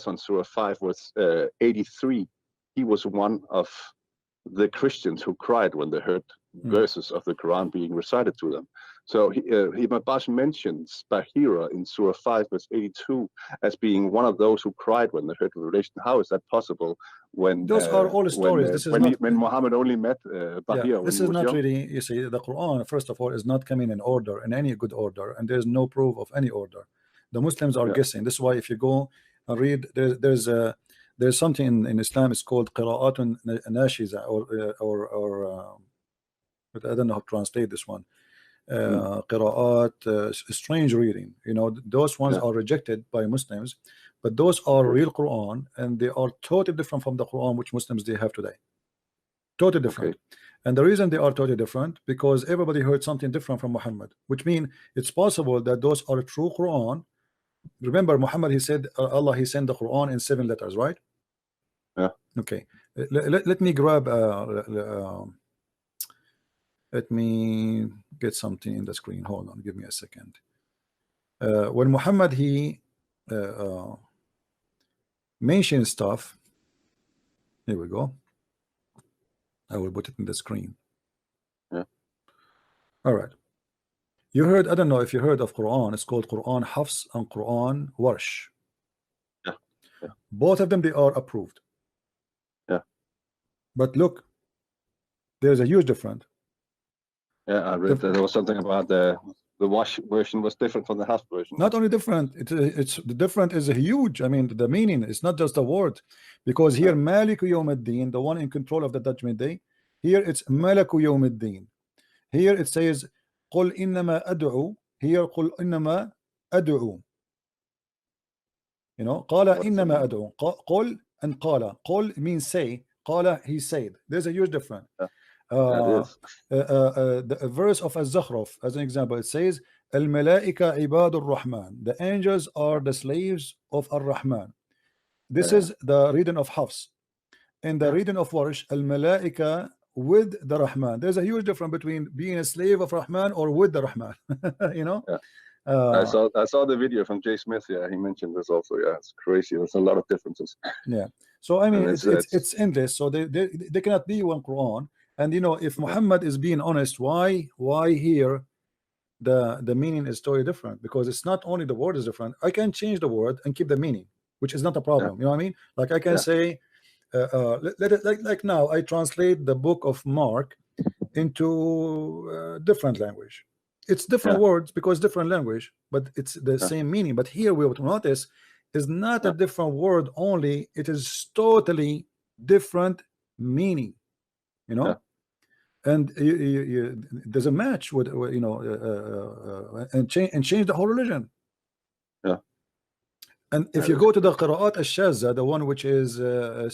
on Surah 5 was 83, he was one of the Christians who cried when they heard verses of the Quran being recited to them. So Ibn Abbas mentions Bahira in Surah 5 verse 82 as being one of those who cried when they heard the revelation. How is that possible when those are all stories? When Muhammad only met Bahira? This is not really, you see, the Quran, first of all, is not coming in order, in any good order, and there's no proof of any order. The Muslims are guessing. This is why if you go and read, there's something in Islam, it's called Qira'atun Nashiza, or but I don't know how to translate this one. Qira'at, strange reading. You know, those ones are rejected by Muslims, but those are real Quran, and they are totally different from the Quran which Muslims they have today. Totally different. And the reason they are totally different, because everybody heard something different from Muhammad, which means it's possible that those are true Quran. Remember, Muhammad, he said, Allah, he sent the Quran in 7 letters, right? Yeah. Okay. Let me grab let me get something in the screen. Hold on, give me a second. When Muhammad, he mentioned stuff, here we go. I will put it in the screen. Yeah. All right. You heard, I don't know if you heard of Quran, it's called Quran Hafs and Quran Warsh. Yeah. Both of them, they are approved. Yeah. But look, there's a huge difference. Yeah, I read that there was something about the Wash version was different from the Hafs version. Not only different, it's the different is huge. I mean, the meaning is not just a word, because here Maliku Yawmiddin, the one in control of the Judgment Day, here it's Malaku Yawmiddin. Here it says قل إنما أدعو. Here قل إنما أدعو. You know, قال إنما أدعو. قل and قال. قل means say. قال, he said. There's a huge difference. The verse of Az-Zakhruf, as an example, it says Al-Malaika Ibadur Rahman. The angels are the slaves of Ar-Rahman. This is the reading of Hafs. In the reading of Warsh, Al-Malaika with the Rahman. There's a huge difference between being a slave of Rahman or with the Rahman. You know. I saw the video from Jay Smith. Yeah, he mentioned this also. Yeah, it's crazy. There's a lot of differences. Yeah. So I mean, it's endless. So they cannot be one Quran. And you know, if Muhammad is being honest, why here the meaning is totally different? Because it's not only the word is different. I can change the word and keep the meaning, which is not a problem. You know what I mean? Like I can say, like now I translate the book of Mark into different language. It's different words because different language, but it's the same meaning. But here we would notice is not a different word only; it is totally different meaning. You know. And there's a match with you know and change the whole religion. Yeah. And if you go to the Qira'at al-Shazza, the one which is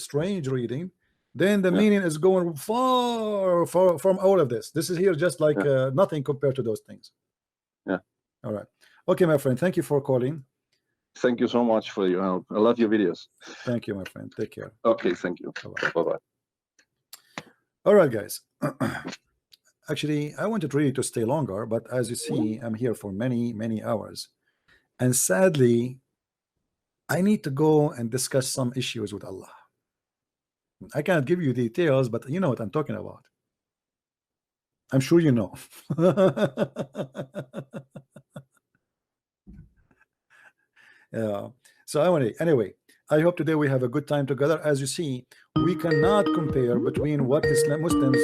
strange reading, then the meaning is going far from all of this. This is here just like nothing compared to those things. Yeah. All right. Okay, my friend. Thank you for calling. Thank you so much for your help. I love your videos. Thank you, my friend. Take care. Okay. Thank you. Bye-bye. All right, guys. Actually, I wanted really to stay longer, but as you see, I'm here for many hours. And sadly, I need to go and discuss some issues with Allah. I can't give you details, but you know what I'm talking about. I'm sure you know. Yeah. So anyway, I hope today we have a good time together. As you see, we cannot compare between what Muslims.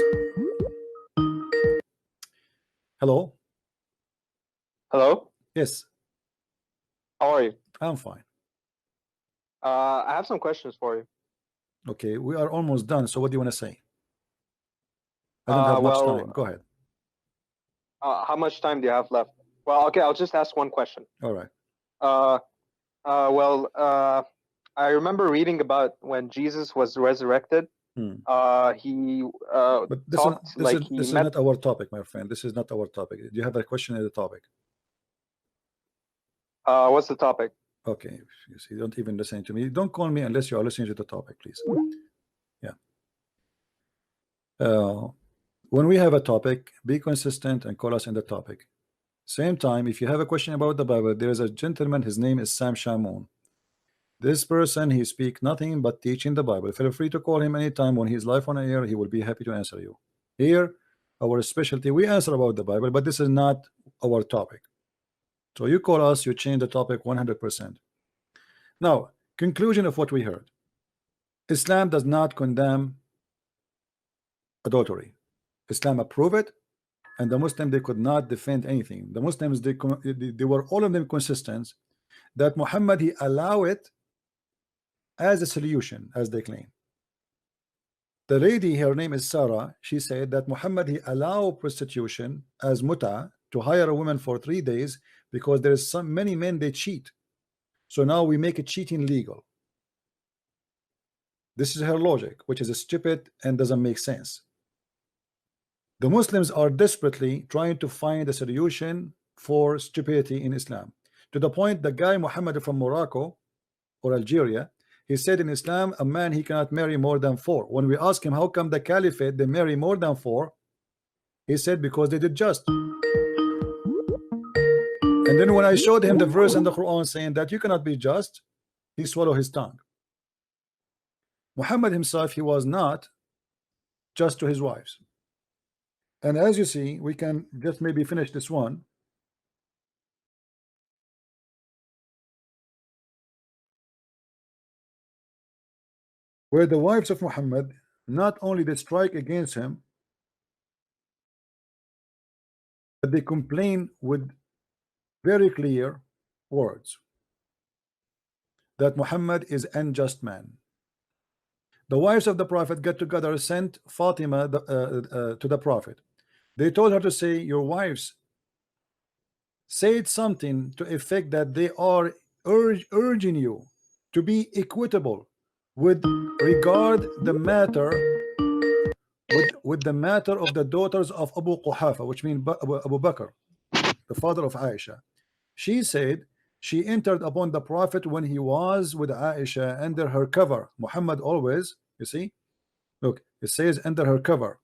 Hello. Hello. Yes. How are you? I'm fine. I have some questions for you. Okay, we are almost done. So what do you want to say? I don't have much time. Go ahead. How much time do you have left? Well, okay, I'll just ask one question. All right. I remember reading about when Jesus was resurrected. He But this talked is like he this is met. not our topic, my friend. This is not our topic. Do you have a question in the topic? What's the topic? Okay, you see, don't even listen to me. Don't call me unless you are listening to the topic, please. Yeah. When we have a topic, be consistent and call us in the topic. Same time, if you have a question about the Bible, there is a gentleman, his name is Sam Shamoun. This person, he speak nothing but teaching the Bible. Feel free to call him anytime when he's live on air. He will be happy to answer you. Here, our specialty, we answer about the Bible, but this is not our topic. So you call us, you change the topic 100%. Now, conclusion of what we heard. Islam does not condemn adultery. Islam approve it, and the Muslims, they could not defend anything. The Muslims, they were all of them consistent that Muhammad, he allow it as a solution, as they claim. The lady, her name is Sarah, she said that Muhammad, he allow prostitution as muta, to hire a woman for 3 days, because there is many men, they cheat. So now we make it cheating legal. This is her logic, which is stupid and doesn't make sense. The Muslims are desperately trying to find a solution for stupidity in Islam, to the point the guy Muhammad from Morocco or Algeria, he said in Islam a man, he cannot marry more than 4. When we ask him how come the caliphate they marry more than 4, he said because they did just. And then when I showed him the verse in the Quran saying that you cannot be just, he swallowed his tongue. Muhammad himself, he was not just to his wives. And as you see, we can just maybe finish this one. Where the wives of Muhammad, not only they strike against him, but they complain with very clear words that Muhammad is an unjust man. The wives of the Prophet get together, sent Fatima to the Prophet. They told her to say, your wives said something to effect that they are urging you to be equitable with regard the matter with the matter of the daughters of Abu Quhafa, which means Abu Bakr, the father of Aisha. She said she entered upon the Prophet when he was with Aisha under her cover. Muhammad always, you see, look, it says under her cover.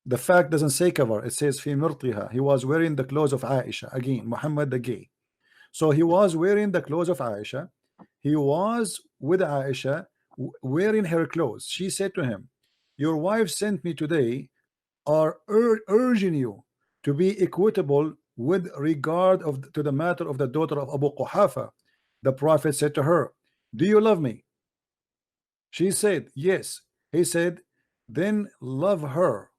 The fact doesn't say cover, it says fi mirtiha. He was wearing the clothes of Aisha. Again, Muhammad the gay. So he was wearing the clothes of Aisha. He was with Aisha wearing her clothes. She said to him, your wife sent me today, are urging you to be equitable with regard to the matter of the daughter of Abu Quhafa. The Prophet said to her, do you love me? She said, yes. He said, then love her.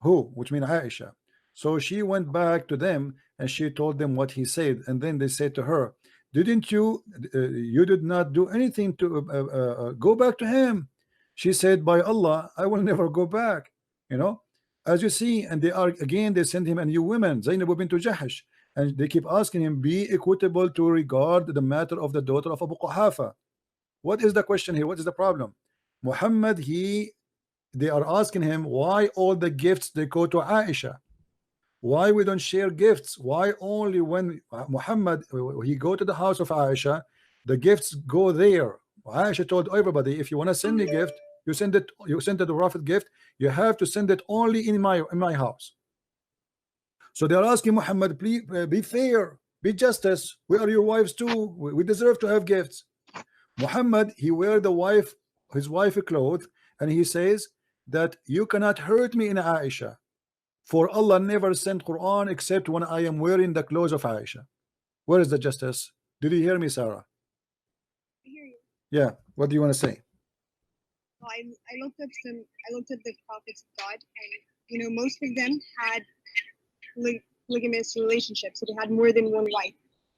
Who? Which means Aisha. So she went back to them and she told them what he said, and then they said to her, didn't you you did not do anything to go back to him? She said, by Allah, I will never go back. You know, as you see, and they are again, they send him a new woman, Zainab bint Jahash, and they keep asking him, be equitable to regard the matter of the daughter of Abu Quhafa. What is the question here? What is the problem? Muhammad, they are asking him why all the gifts they go to Aisha. Why we don't share gifts? Why only when Muhammad he go to the house of Aisha, the gifts go there? Aisha told everybody, if you want to send me a gift, you send it the Prophet gift, you have to send it only in my house. So they are asking Muhammad, please be fair, be justice. We are your wives too. We deserve to have gifts. Muhammad, he wear his wife clothes, and he says that you cannot hurt me in Aisha, for Allah never sent Quran except when I am wearing the clothes of Aisha. Where is the justice? Did you hear me, Sarah? I hear you. Yeah. What do you want to say? Well, I looked at the prophets of God, and most of them had polygamous relationships, so they had more than one wife.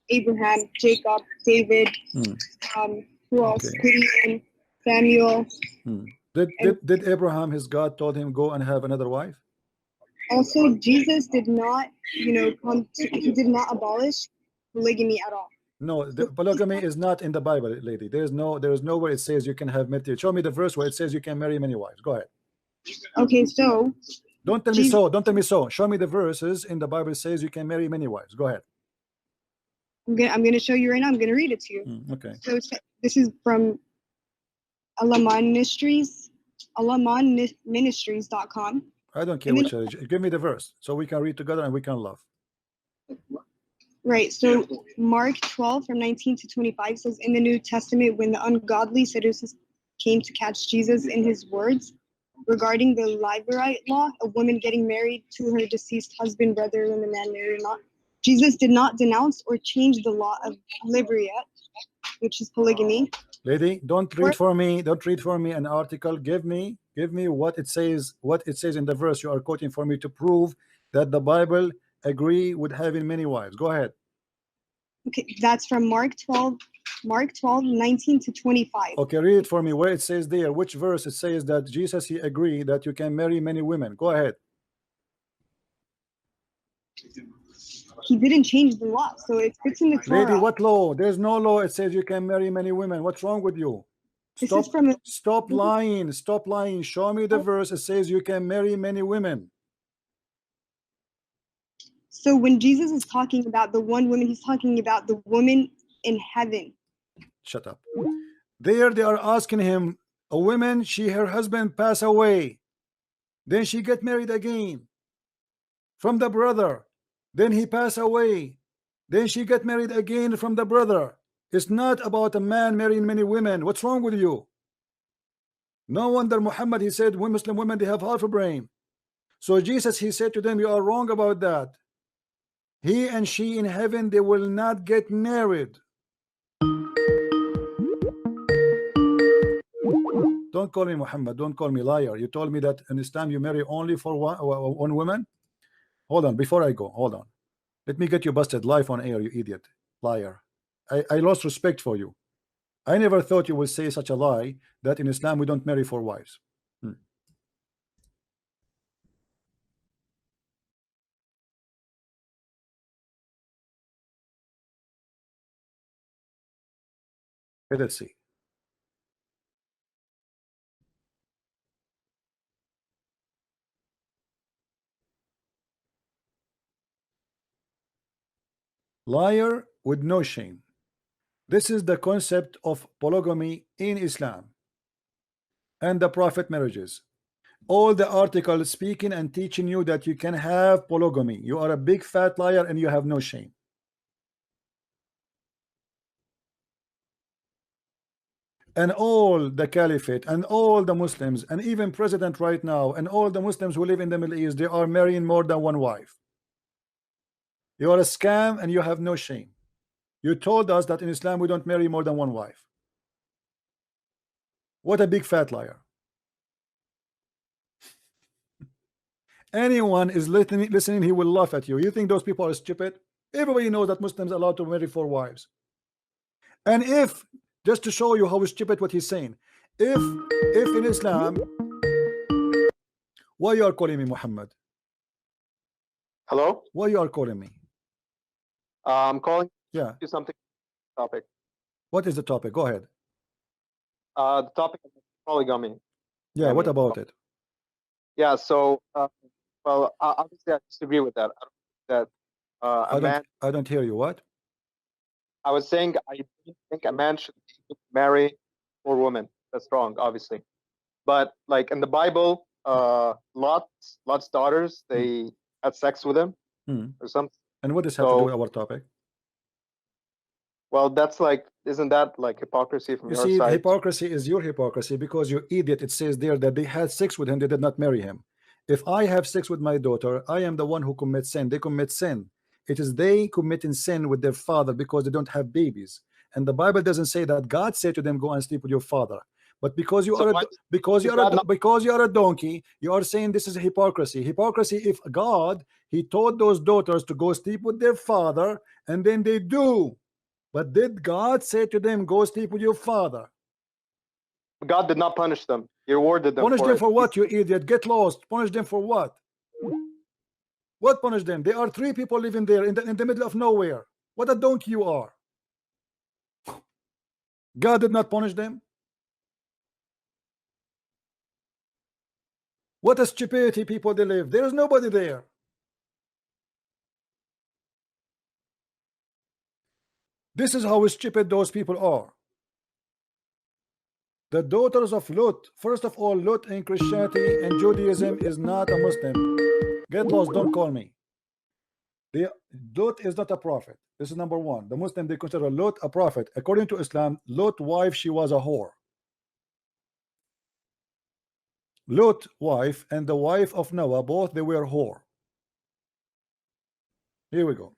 Abraham, Jacob, David, who else? Okay. Gideon, Samuel. Did Abraham, his God, told him go and have another wife? Also, Jesus did not, he did not abolish polygamy at all. No, the polygamy is not in the Bible, lady. There is nowhere it says you can have many. Show me the verse where it says you can marry many wives. Go ahead. Okay, so Don't tell me Jesus- so. Don't tell me so. Show me the verses in the Bible says you can marry many wives. Go ahead. I'm gonna show you right now. I'm gonna read it to you. Okay. So this is from Ministries.com. I don't care And which. Give me the verse so we can read together and we can love. Right. So Mark 12 from 19 to 25 says, in the New Testament, when the ungodly seducers came to catch Jesus in his words regarding the Levirate law, a woman getting married to her deceased husband rather than the man married or not, Jesus did not denounce or change the law of Levirate, which is polygamy. Lady, don't read for me. Don't read for me an article. Give me what it says. What it says in the verse you are quoting for me to prove that the Bible agree with having many wives. Go ahead. Okay, that's from Mark 12, 19 to 25. Okay, read it for me. Where it says there, which verse it says that Jesus he agreed that you can marry many women. Go ahead. He didn't change the law, so it's in the Torah. Lady, what law? There's no law. It says you can marry many women. What's wrong with you? This is from Stop lying. Stop lying. Show me the verse. It says you can marry many women. So when Jesus is talking about the one woman, he's talking about the woman in heaven. Shut up. There they are asking him, a woman, her husband pass away. Then she get married again from the brother. Then he pass away. Then she get married again from the brother. It's not about a man marrying many women. What's wrong with you? No wonder Muhammad, he said, when Muslim women, they have half a brain. So Jesus, he said to them, you are wrong about that. He and she in heaven, they will not get married. Don't call me Muhammad. Don't call me liar. You told me that in Islam you marry only for one woman. Hold on, before I go, hold on. Let me get you busted live on air, you idiot, liar. I lost respect for you. I never thought you would say such a lie that in Islam we don't marry for wives. Let's see. Liar with no shame. This is the concept of polygamy in Islam and the prophet marriages. All the articles speaking and teaching you that you can have polygamy. You are a big fat liar and you have no shame. And all the caliphate and all the Muslims and even president right now and all the Muslims who live in the Middle East, they are marrying more than one wife. You are a scam and you have no shame. You told us that in Islam we don't marry more than one wife. What a big fat liar. Anyone is listening, he will laugh at you. You think those people are stupid? Everybody knows that Muslims are allowed to marry 4 wives. And if, just to show you how stupid what he's saying, if in Islam, why you are calling me Muhammad? Hello? Why you are calling me? I'm calling Yeah. you something topic. What is the topic? Go ahead. The topic is polygamy. Yeah, what about it? Yeah, so well, obviously I disagree with that. I don't think that I don't hear you. What? I was saying I don't think a man should be able to marry 4 women. That's wrong, obviously. But like in the Bible, Lot's daughters, they had sex with him or something. And what does that have to do with our topic? Well, that's like, isn't that like hypocrisy from your side? Hypocrisy is your hypocrisy because you idiot. It says there that they had sex with him, they did not marry him. If I have sex with my daughter, I am the one who commits sin. They commit sin. It is they committing sin with their father because they don't have babies. And the Bible doesn't say that. God said to them, go and sleep with your father. But because you are a donkey, you are saying this is a hypocrisy. Hypocrisy if God, he told those daughters to go sleep with their father, and then they do. But did God say to them, go sleep with your father? God did not punish them. He rewarded them. Punish them for what, you idiot? Get lost. Punish them for what? What punish them? There are 3 people living there in the middle of nowhere. What a donkey you are. God did not punish them. What a stupidity people they live. There is nobody there. This is how stupid those people are. The daughters of Lot. First of all, Lot in Christianity and Judaism is not a Muslim. Get lost, don't call me. Lot is not a prophet. This is number one. The Muslim, they consider Lot a prophet. According to Islam, Lot's wife, she was a whore. Lot's wife and the wife of Noah, both they were whore. Here we go.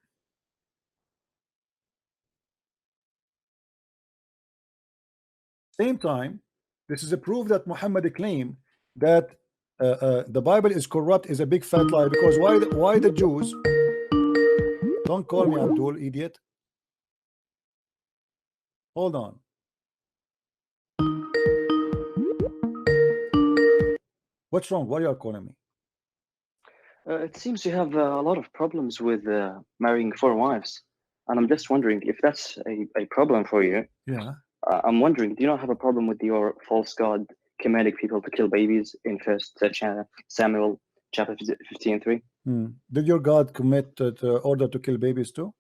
Same time, this is a proof that Muhammad claimed that the Bible is corrupt is a big fat lie. Because why the Jews? Don't call me Abdul, idiot. Hold on. What's wrong? Why are you calling me? It seems you have a lot of problems with marrying 4 wives, and I'm just wondering if that's a problem for you. Yeah. I'm wondering, do you not have a problem with your false god commanding people to kill babies in First Samuel chapter 15:3? Did your God commit the order to kill babies too?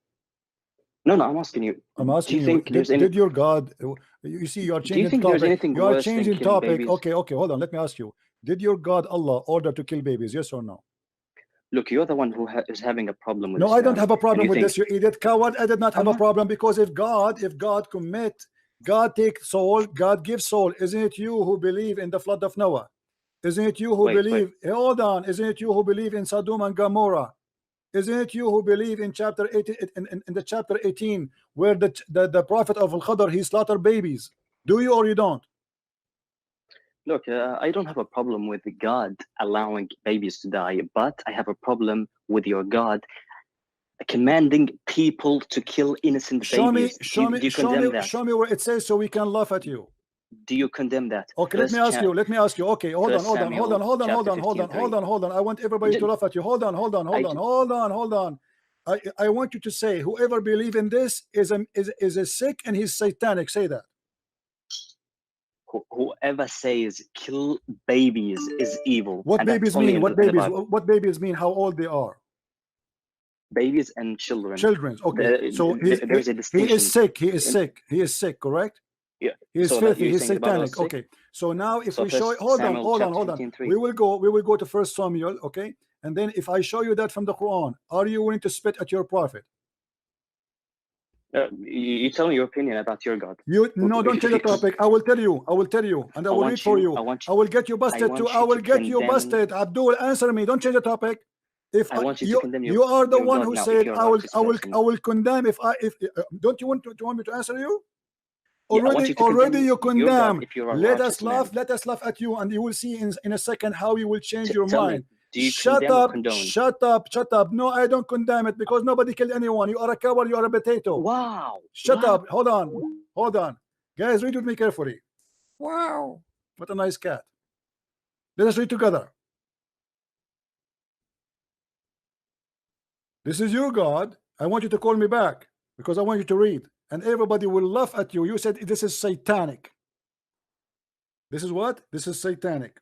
No, I'm asking you. I'm asking do you think you. Did your God? You see, you are changing do you think topic. there's anything You are worse changing than killing topic. babies? Okay, hold on. Let me ask you. Did your God Allah order to kill babies? Yes or no? Look, you're the one who is having a problem with No, Islam. I don't have a problem with this, you idiot coward. I did not have a not. problem, because if God takes soul, God gives soul. Isn't it you who believe in the flood of Noah? Isn't it you who believe? Hold on. Isn't it you who believe in Sodom and Gomorrah? Isn't it you who believe in chapter 18, in the chapter 18, where the prophet of Al-Khadr, he slaughtered babies? Do you or you don't? Look, I don't have a problem with God allowing babies to die, but I have a problem with your God commanding people to kill innocent babies. Do you condemn that? Show me where it says, so we can laugh at you. Do you condemn that? Okay, let me ask you. Okay, hold on. I want everybody to laugh at you. Hold on. I want you to say, whoever believes in this is a sick and he's satanic. Say that. Whoever says kill babies is evil. What babies mean? What babies mean? How old they are? Babies and children. Children. Okay. So there's a distinction. He is sick. He is sick. Correct. Yeah. He is so filthy. He's satanic. Okay. So now, if we show, hold on. We will go to First Samuel. Okay. And then if I show you that from the Quran, are you willing to spit at your prophet? You tell me your opinion about your God. No, don't change the topic. I will tell you, and I will read for you. I will get you busted too. I will get you busted. Abdul, answer me. Don't change the topic. If you are the one who said, I will condemn. If don't you want me to answer you? Already you condemn. Let us laugh at you, and you will see in a second how you will change your mind. Shut up. No, I don't condemn it, because nobody killed anyone. You are a coward. You are a potato. Wow. Shut up. Hold on. Guys, read with me carefully. Wow. What a nice cat. Let us read together. This is your God. I want you to call me back, because I want you to read. And everybody will laugh at you. You said this is satanic. This is what? This is satanic.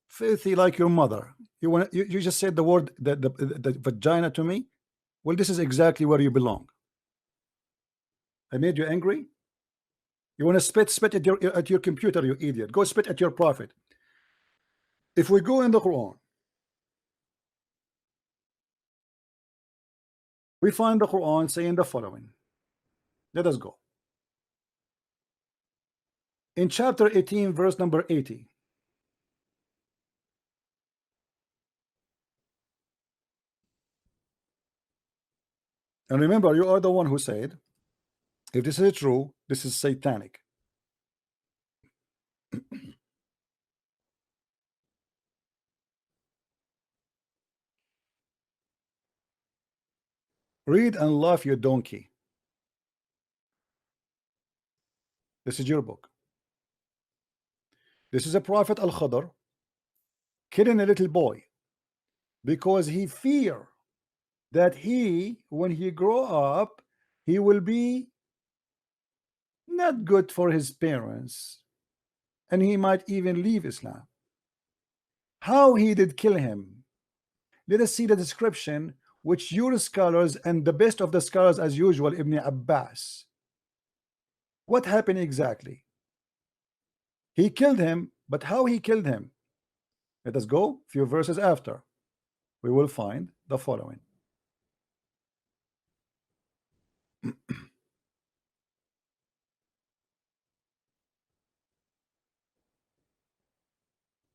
Filthy like your mother. You just said the word the vagina to me. Well, this is exactly where you belong. I made you angry. You want to spit at your computer, you idiot. Go spit at your prophet. If we go in the Quran, we find the Quran saying the following. Let us go. In chapter 18, verse number 80. And remember, you are the one who said, if this is true, this is satanic. Read and laugh, you donkey. This is your book. This is a prophet Al-Khadr killing a little boy because he fear that he, when he grow up, he will be not good for his parents and he might even leave Islam. How he did kill him? Let us see the description which your scholars and the best of the scholars as usual, Ibn Abbas. What happened exactly? He killed him, but how he killed him? Let us go a few verses after. We will find the following.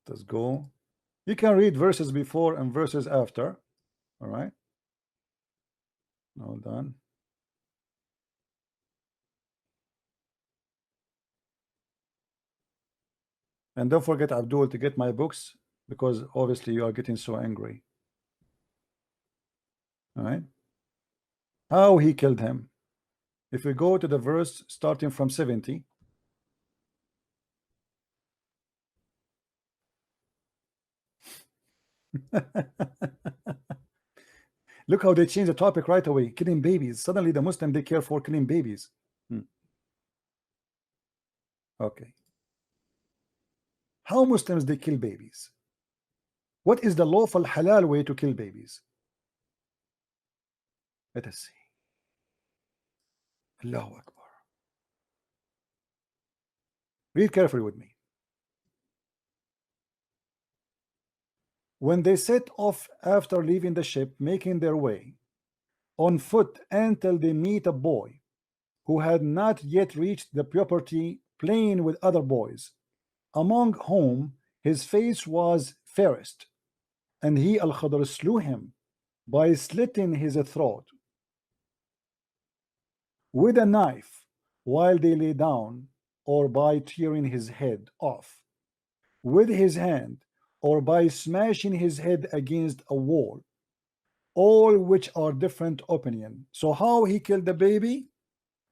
Let's go. You can read verses before and verses after. All right. Hold on. And don't forget, Abdul, to get my books because obviously you are getting so angry. All right. How he killed him. If we go to the verse starting from 70. Look how they change the topic right away. Killing babies. Suddenly the Muslim, they care for killing babies. Okay. How Muslims they kill babies? What is the lawful halal way to kill babies? Let us see. Allahu Akbar. Read carefully with me. When they set off after leaving the ship, making their way on foot until they meet a boy who had not yet reached the puberty, playing with other boys, among whom his face was fairest, and he, Al-Khadr, slew him by slitting his throat with a knife while they lay down, or by tearing his head off with his hand, or by smashing his head against a wall, all which are different opinion. So how he killed the baby?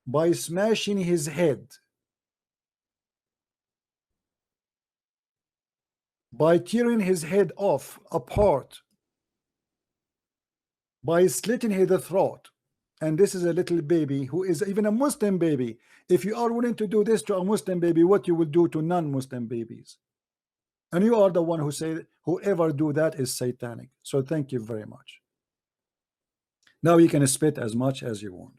By smashing his head, by tearing his head off apart, by slitting his throat. And this is a little baby who is even a Muslim baby. If you are willing to do this to a Muslim baby, what you will do to non-Muslim babies? And you are the one who say whoever do that is satanic. So thank you very much. Now you can spit as much as you want.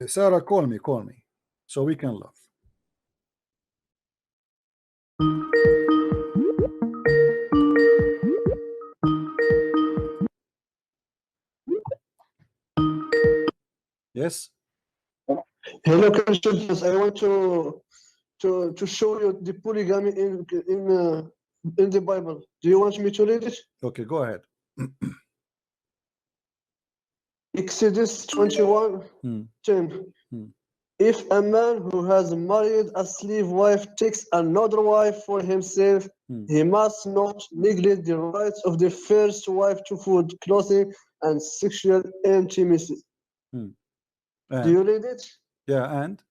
Sarah, call me, so we can laugh. Yes. Hello, Christians. I want to show you the polygamy in the Bible. Do you want me to read it? Okay, go ahead. Exodus 21, 10. If a man who has married a slave wife takes another wife for himself, he must not neglect the rights of the first wife to food, clothing, and sexual intimacy. Do you read it? Yeah, and?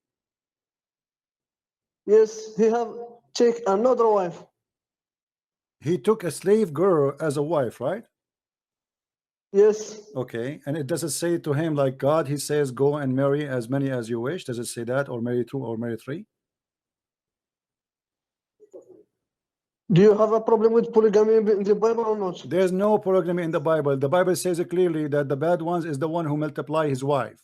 Yes, he have take another wife. He took a slave girl as a wife, right? Yes. Okay, and it doesn't say to him like God, he says go and marry as many as you wish. Does it say that, or marry two or marry three? Do you have a problem with polygamy in the Bible or not? There's no polygamy in the Bible. The Bible says it clearly that the bad ones is the one who multiply his wife.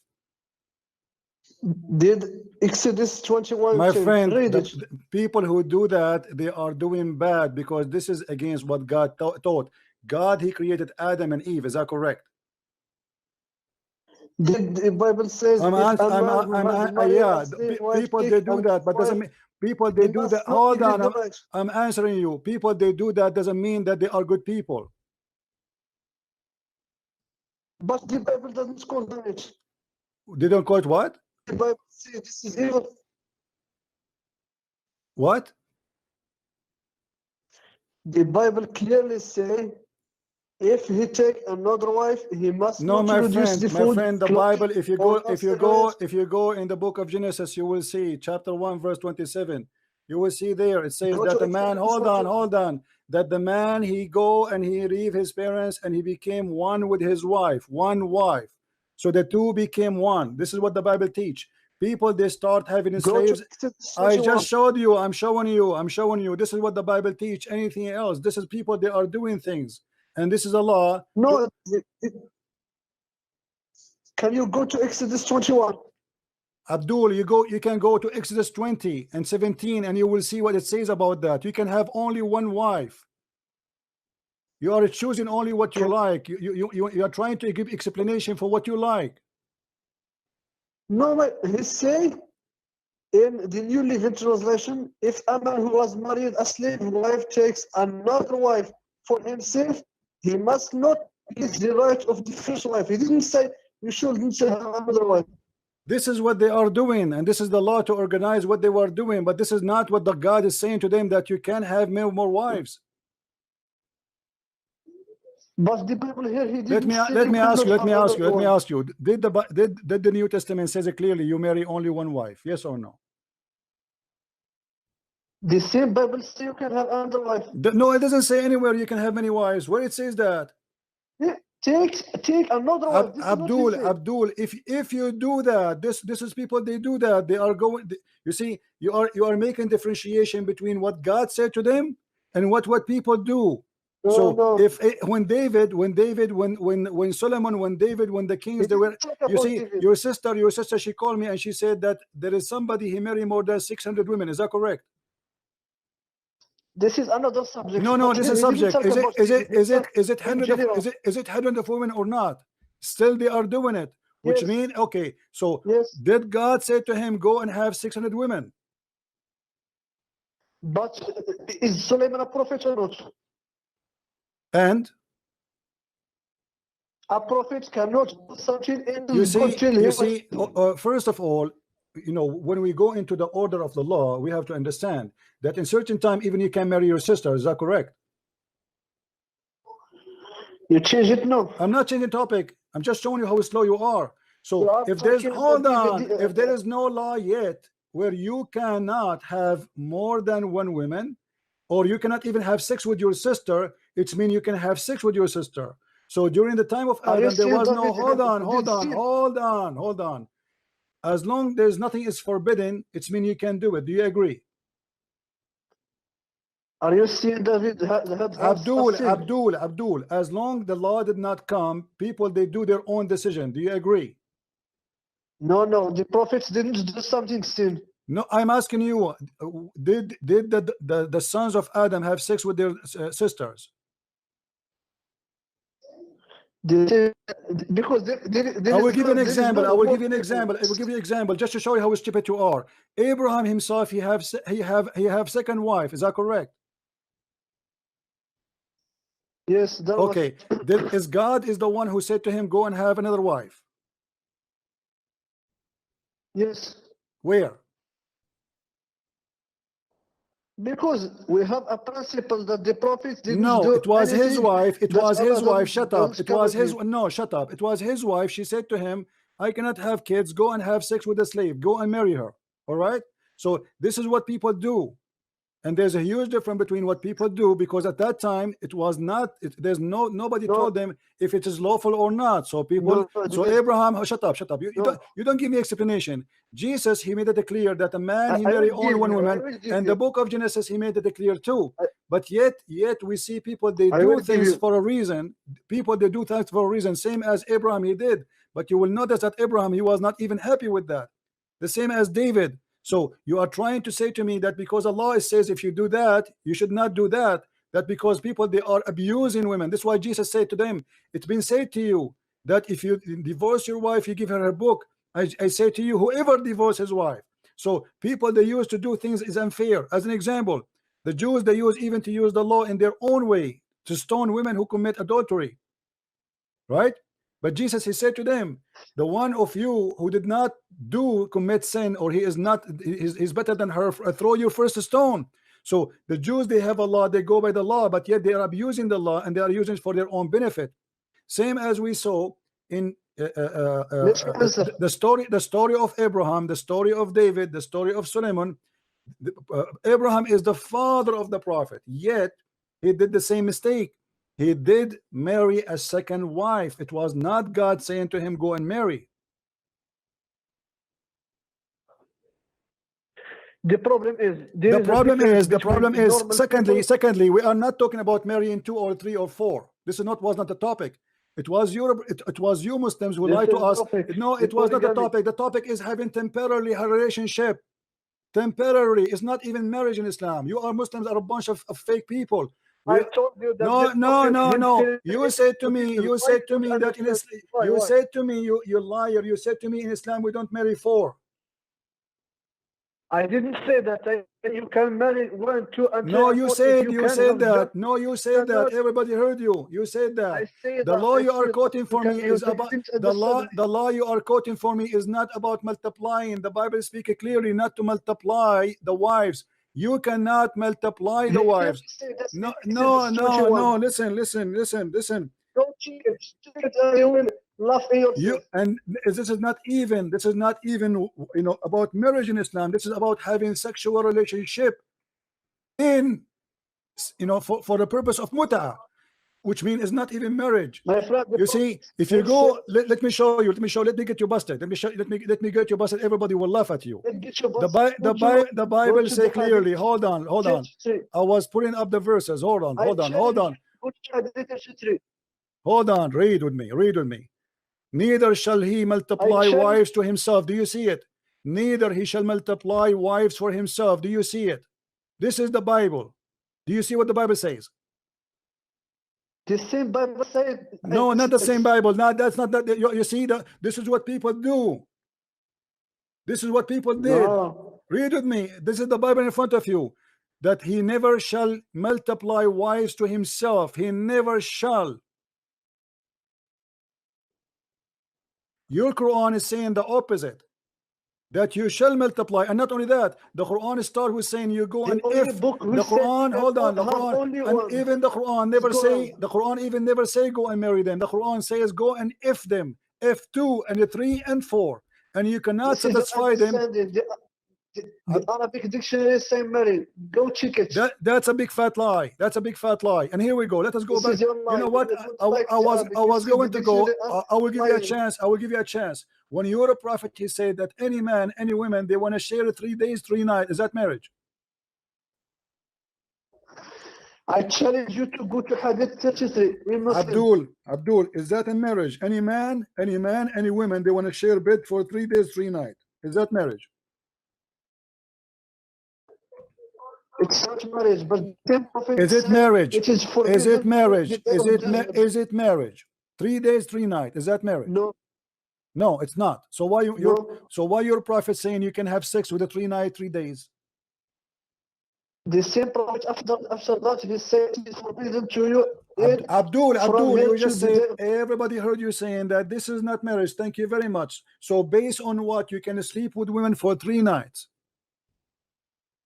Did Exodus 21 my 10 friend, read it? people who do that, they are doing bad because this is against what God taught. God, he created Adam and Eve. Is that correct? The Bible says people they do that, but doesn't mean people they do that. Hold on, I'm answering you. People they do that doesn't mean that they are good people. But the Bible doesn't condemn it. They don't call it what? The Bible says this is evil. What? The Bible clearly says if he take another wife, he must No, not my reduce friend, the my food. friend, the clothing, Bible, if you or go, cigarettes. if you go in the book of Genesis, you will see chapter 1, verse 27. You will see there, it says Go that to the man, Exodus hold on, that the man, he go and he leave his parents and he became one with his wife, one wife. So the two became one. This is what the Bible teach. People, they start having Go to slaves. Exodus I 21. just showed you, I'm showing you. This is what the Bible teach. Anything else? This is people, they are doing things. And this is a law. No, can you go to Exodus 21? Abdul, you can go to Exodus 20 and 17 and you will see what it says about that. You can have only one wife. You are choosing only what you like. You are trying to give explanation for what you like. No, he say in the New Living Translation, if a man who was married a slave wife takes another wife for himself, he must not use the right of the first wife. He didn't say you shouldn't have another wife. This is what they are doing, and this is the law to organize what they were doing, but this is not what the God is saying to them, that you can have more wives. But the Bible here, he didn't Let me ask you. Did the New Testament says it clearly you marry only one wife? Yes or no? The same Bible says you can have another wife. No, it doesn't say anywhere you can have many wives. Where it says that? Yeah, take another wife. Abdul, if you do that, this is people, they do that. They are going. You see, you are making differentiation between what God said to them and what people do. So if when Solomon, when David, when the kings, they were, you see, David. your sister, she called me and she said that there is somebody he married more than 600 women. Is that correct? This is another subject. No, this is subject. Is it hundred of women or not? Still they are doing it, which means, okay, so did God say to him, go and have 600 women? But is Solomon a prophet or not? And a prophet cannot do something in you see, first of all, you know, when we go into the order of the law, we have to understand that in certain time even you can marry your sister. Is that correct? You change it? No, I'm not changing topic. I'm just showing you how slow you are. So if there's, hold on, if there is no law yet where you cannot have more than one woman, or you cannot even have sex with your sister, it means you can have sex with your sister. So during the time of Adam, there was no, hold on. As long there's nothing is forbidden, it's mean you can do it. Do you agree? Are you seeing David? Abdul, as long the law did not come, people, they do their own decision. Do you agree? No, the prophets didn't do something sin. No, I'm asking you, did the sons of Adam have sex with their sisters? Because I will give you an example. I will give you an example just to show you how stupid you are. Abraham himself, he have second wife. Is that correct? Yes. Okay. Is God is the one who said to him, go and have another wife? Yes. Where? Because we have a principle that the prophets didn't do. No, it was his wife. It was his wife. Shut up. It was his. No, shut up. It was his wife. She said to him, I cannot have kids. Go and have sex with a slave. Go and marry her. All right. So this is what people do. And there's a huge difference between what people do, because at that time it was not, there's nobody told them if it is lawful or not. So people, Abraham, shut up. You don't give me explanation. Jesus, he made it clear that a man, he married only one woman, and the book of Genesis, he made it clear too. But yet we see people, they do things for a reason. People, they do things for a reason, same as Abraham, he did. But you will notice that Abraham, he was not even happy with that. The same as David. So you are trying to say to me that because Allah says if you do that, you should not do that, that because people, they are abusing women. That's why Jesus said to them, it's been said to you that if you divorce your wife, you give her book. I say to you, whoever divorces his wife. So people, they used to do things is unfair. As an example, the Jews, they use even to use the law in their own way to stone women who commit adultery, right? But Jesus, he said to them, the one of you who did not commit sin, or he is not, he's better than her, throw your first stone. So the Jews, they have a law, they go by the law, but yet they are abusing the law and they are using it for their own benefit. Same as we saw in the story of Abraham, the story of David, the story of Solomon. Abraham is the father of the prophet, yet he did the same mistake. He did marry a second wife. It was not God saying to him, go and marry. The problem is secondly, we are not talking about marrying 2 or 3 or 4. This was not the topic. It was it was you Muslims who lied to us. No, it was not the topic. The topic is having temporarily a relationship. Temporary is not even marriage in Islam. You are Muslims are a bunch of fake people. I told you that no. You said to me that in Islam, you liar. You said to me in Islam we don't marry 4. I didn't say that. You can marry 1, 2, and 3. No, you said that. No, you said that. Everybody heard you. You said that. The law you are quoting for me is about the law you are quoting for me is not about multiplying. The Bible speaks clearly not to multiply the wives. You cannot multiply the wives. No. Listen. Don't cheat it. You will laugh in yourself. And this is not even about marriage in Islam. This is about having sexual relationship in for the purpose of mut'a, which means it's not even marriage. My friend, you see, if you go, let me show you. Let me get you busted. Let me get you busted. Everybody will laugh at you. The Bible say clearly. Hold on. I was putting up the verses. Hold on. Hold on. Read with me. Neither shall he multiply wives to himself. Do you see it? Neither he shall multiply wives for himself. Do you see it? This is the Bible. Do you see what the Bible says? The same Bible says. No, not the same Bible. No, that's not that. You see that this is what people do. This is what people did. No. Read with me. This is the Bible in front of you. That he never shall multiply wives to himself. He never shall. Your Quran is saying the opposite, that you shall multiply. And not only that, the Quran starts with saying you go and if the Quran, hold on, the Quran, and even the Quran never say go and marry them. The Quran says go and if them, F2 and 3 and 4, and you cannot satisfy them. The Arabic dictionary is saying marry. Go check it. That's a big fat lie. And here we go. Let us go back. You know what? I was going to go. I will give you a chance. When you're a prophet, he said that any man, any woman, they want to share 3 days, 3 nights. Is that marriage? I challenge you to go to Hadith 33. Abdul, is that a marriage? Any man, any woman, they want to share bed for 3 days, 3 nights. Is that marriage? It's not marriage, but is it marriage? It is for is it marriage? Is it marriage? 3 days, 3 nights. Is that marriage? No, it's not. So why your prophet saying you can have sex with a 3 nights, 3 days? The same prophet after that he said it is forbidden to you. Abdul, you just said everybody heard you saying that this is not marriage. Thank you very much. So based on what you can sleep with women for 3 nights?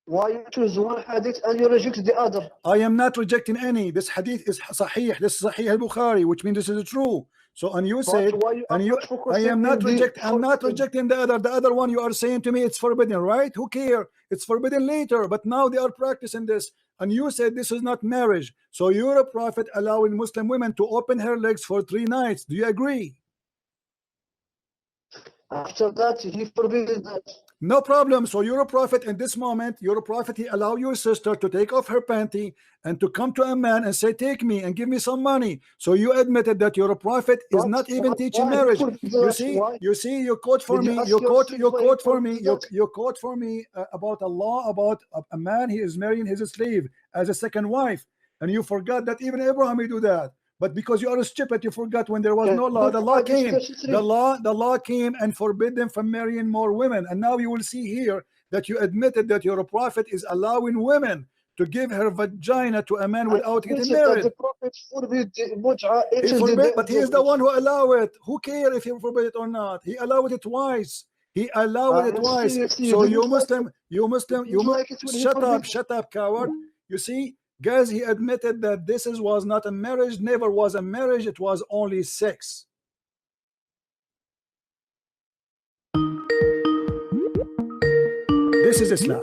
Why you choose one hadith and you reject the other? I am not rejecting any. This hadith is sahih. This is Sahih al-Bukhari, which means this is true. So and you said, I am not rejecting the other. The other one you are saying to me it's forbidden, right? Who cares? It's forbidden later, but now they are practicing this. And you said this is not marriage. So you're a prophet allowing Muslim women to open her legs for 3 nights. Do you agree? After that, he forbidden that. No problem. So you're a prophet in this moment. You're a prophet. He allow your sister to take off her panty and to come to a man and say, take me and give me some money. So you admitted that you're a prophet is not even teaching marriage. You see, you quote for me. You quote for me about a law about a man he is marrying his slave as a second wife, and you forgot that even Abraham may do that. But because you are stupid, you forgot when there was no law. The law came. The law came and forbid them from marrying more women. And now you will see here that you admitted that you're a prophet is allowing women to give her vagina to a man without getting married. The prophet forbid but he is the one who allowed it. Who cares if he forbid it or not? He allowed it twice. He allowed it twice. So you Muslim, shut up, coward. You see, guys, he admitted that this was not a marriage, never was a marriage, it was only sex. This is Islam.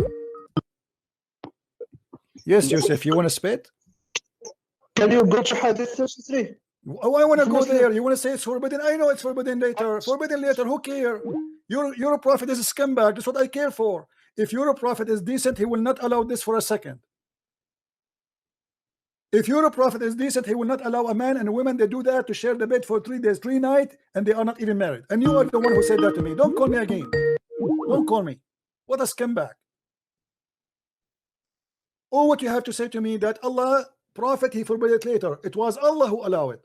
Yes, Yusuf, you want to spit? Can you go to Hadith 33? Oh, I want to go there. You want to say it's forbidden? I know it's forbidden later. Forbidden later. Who care? Your prophet is a scumbag. That's what I care for. If your prophet is decent, he will not allow this for a second. If your prophet is decent, he will not allow a man and a woman, they do that, to share the bed for 3 days, 3 nights, and they are not even married. And you are the one who said that to me. Don't call me again. Don't call me. What a scumbag. Or what you have to say to me that Allah, prophet, he forbid it later. It was Allah who allowed it.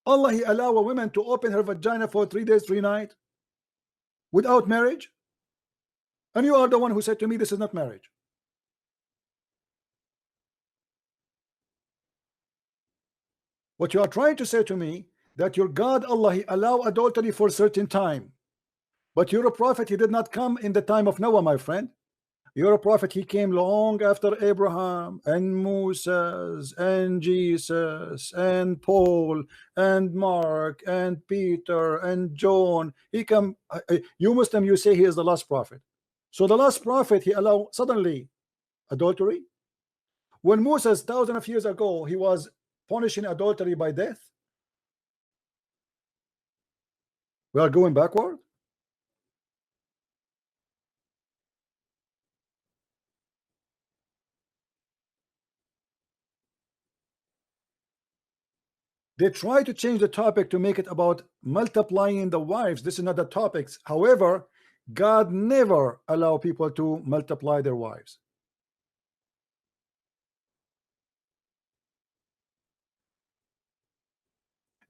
Allah, he allow a woman to open her vagina for 3 days, 3 nights without marriage. And you are the one who said to me this is not marriage. What you are trying to say to me, that your God Allah, he allow adultery for a certain time, but your prophet, he did not come in the time of Noah, my friend. Your prophet, he came long after Abraham and Moses and Jesus and Paul and Mark and Peter and John. He come. You Muslim, you say he is the last prophet. So the last prophet, he allowed suddenly adultery. When Moses, thousands of years ago, he was punishing adultery by death. We are going backward. They try to change the topic to make it about multiplying the wives. This is not the topics. However, God never allow people to multiply their wives.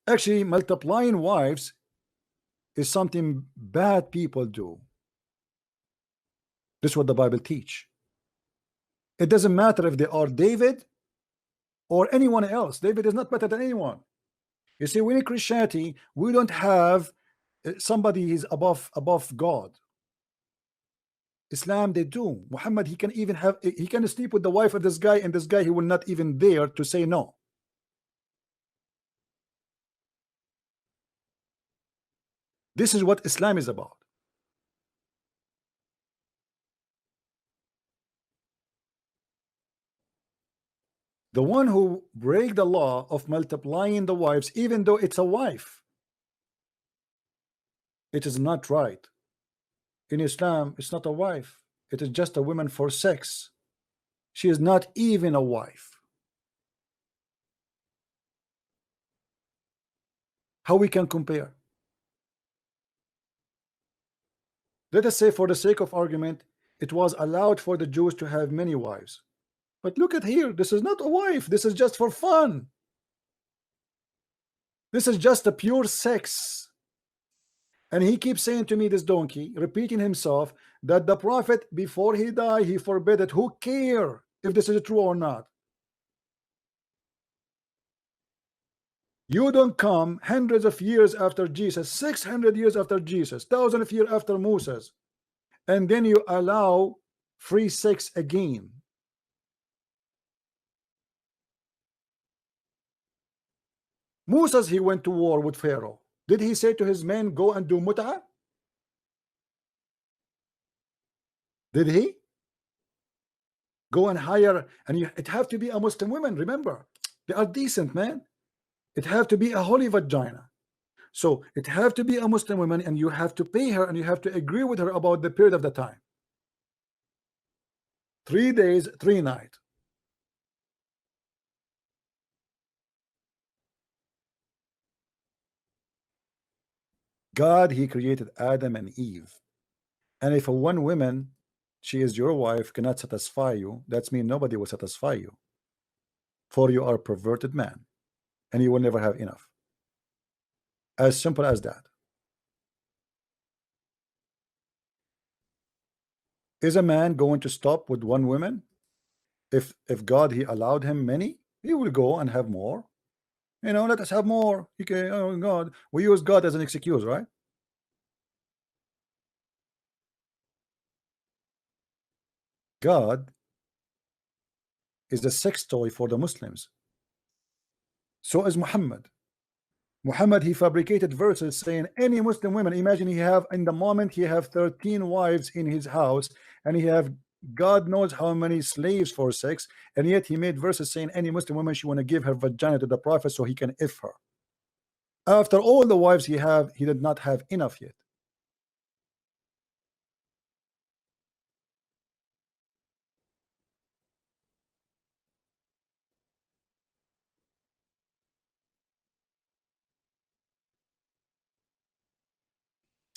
Actually, multiplying wives is something bad people do. This is what the Bible teach. It doesn't matter if they are David or anyone else. David is not better than anyone. You see, we in Christianity, we don't have somebody is above God. Islam, they do. Muhammad, he can even have, he can sleep with the wife of this guy, and this guy, he will not even dare to say no. This is what Islam is about. The one who break the law of multiplying the wives, even though it's a wife, it is not right. In Islam, it's not a wife. It is just a woman for sex. She is not even a wife. How we can compare? Let us say, for the sake of argument, it was allowed for the Jews to have many wives. But look at here, this is not a wife. This is just for fun. This is just a pure sex. And he keeps saying to me, this donkey, repeating himself, that the prophet, before he died, he forbid it. Who care if this is true or not? You don't come hundreds of years after Jesus, 600 years after Jesus, thousands of years after Moses, and then you allow free sex again. Moses, he went to war with Pharaoh. Did he say to his men, go and do mut'ah? Did he? Go and hire, and it have to be a Muslim woman, remember. They are decent, man. It have to be a holy vagina. So it have to be a Muslim woman, and you have to pay her, and you have to agree with her about the period of the time. 3 days, 3 nights. God, he created Adam and Eve. And if a one woman, she is your wife, cannot satisfy you, that means nobody will satisfy you. For you are a perverted man, and you will never have enough. As simple as that. Is a man going to stop with one woman? If God, he allowed him many, he will go and have more. You know, let us have more. Okay, oh God, we use God as an excuse, right? God is a sex toy for the Muslims. So is Muhammad. Muhammad, he fabricated verses saying any Muslim women, imagine he have in the moment he have 13 wives in his house, and he have God knows how many slaves for sex, and yet he made verses saying any Muslim woman, she want to give her vagina to the Prophet so he can if her. After all the wives he have, he did not have enough yet.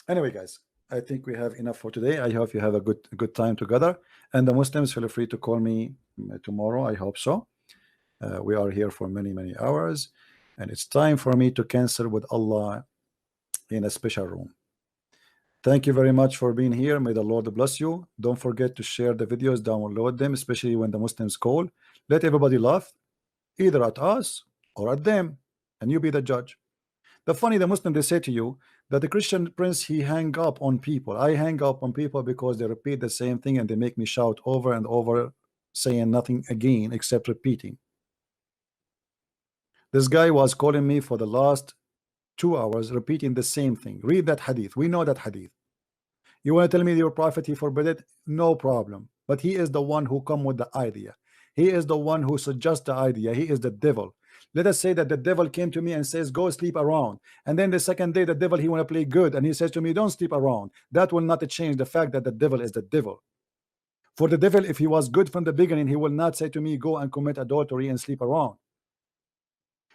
Anyway, guys, I think we have enough for today. I hope you have a good time together, and the Muslims, feel free to call me tomorrow. I hope so. We are here for many hours, and it's time for me to cancel with Allah in a special room. Thank you very much for being here. May the Lord bless you. Don't forget to share the videos, download them, especially when the Muslims call. Let everybody laugh, either at us or at them, and you be the judge. The funny, the Muslim, they say to you that the Christian prince, he hang up on people. I hang up on people because they repeat the same thing and they make me shout over and over, saying nothing again except repeating. This guy was calling me for the last 2 hours, repeating the same thing. Read that hadith. We know that hadith. You want to tell me your prophet, he forbid it? No problem. But he is the one who come with the idea. He is the one who suggests the idea. He is the devil. Let us say that the devil came to me and says, go sleep around. And then the second day, the devil, he want to play good. And he says to me, don't sleep around. That will not change the fact that the devil is the devil. For the devil, if he was good from the beginning, he will not say to me, go and commit adultery and sleep around.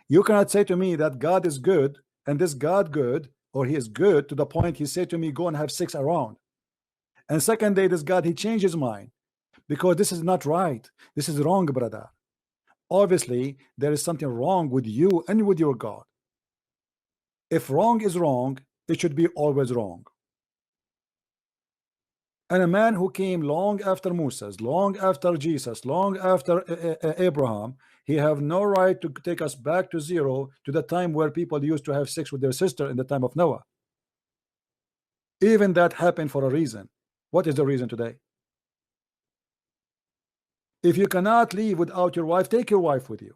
You cannot say to me that God is good and this God good, or he is good to the point he said to me, go and have sex around. And second day, this God, he changed his mind because this is not right. This is wrong, brother. Obviously, there is something wrong with you and with your God. If wrong is wrong, it should be always wrong. And a man who came long after Moses, long after Jesus, long after Abraham, he have no right to take us back to zero, to the time where people used to have sex with their sister in the time of Noah. Even that happened for a reason. What is the reason today? If you cannot leave without your wife, take your wife with you.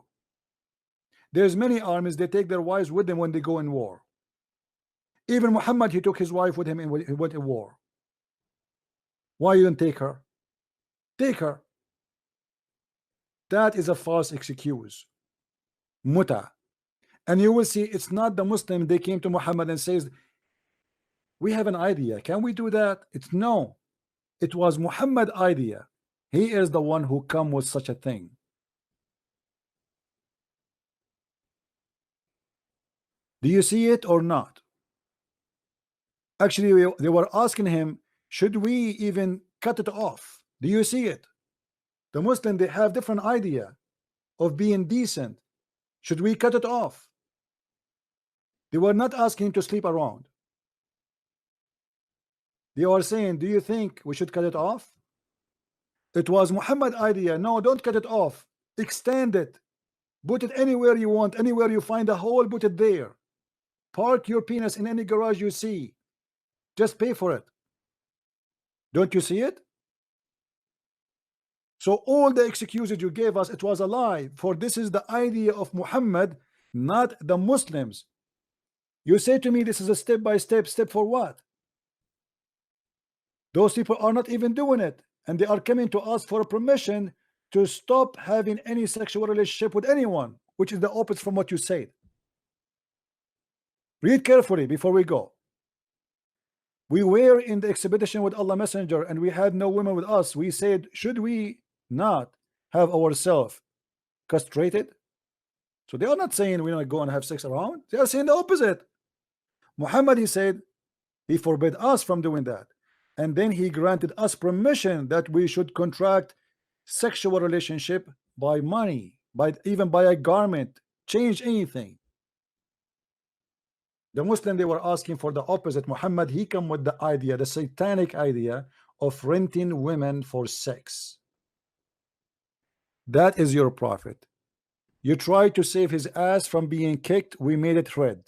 There's many armies, they take their wives with them when they go in war. Even Muhammad, he took his wife with him when he went in war. Why you don't take her? Take her. That is a false excuse. Muta. And you will see it's not the Muslim, they came to Muhammad and says, we have an idea, can we do that? It's no. It was Muhammad idea. He is the one who come with such a thing. Do you see it or not? Actually, they were asking him, should we even cut it off? Do you see it? The Muslim, they have different idea of being decent. Should we cut it off? They were not asking him to sleep around. They are saying, do you think we should cut it off? It was Muhammad idea. No, don't cut it off. Extend it. Put it anywhere you want. Anywhere you find a hole, put it there. Park your penis in any garage you see. Just pay for it. Don't you see it? So all the excuses you gave us, it was a lie. For this is the idea of Muhammad, not the Muslims. You say to me, this is a step-by-step. Step for what? Those people are not even doing it. And they are coming to us for permission to stop having any sexual relationship with anyone, which is the opposite from what you said. Read carefully before we go. We were in the expedition with Allah Messenger and we had no women with us. We said, should we not have ourselves castrated? So they are not saying we're not going to have sex around. They are saying the opposite. Muhammad, he said, he forbid us from doing that. And then he granted us permission that we should contract sexual relationship by money, even by a garment, change anything. The Muslim, they were asking for the opposite. Muhammad, he come with the idea, the satanic idea of renting women for sex. That is your prophet. You tried to save his ass from being kicked, we made it red.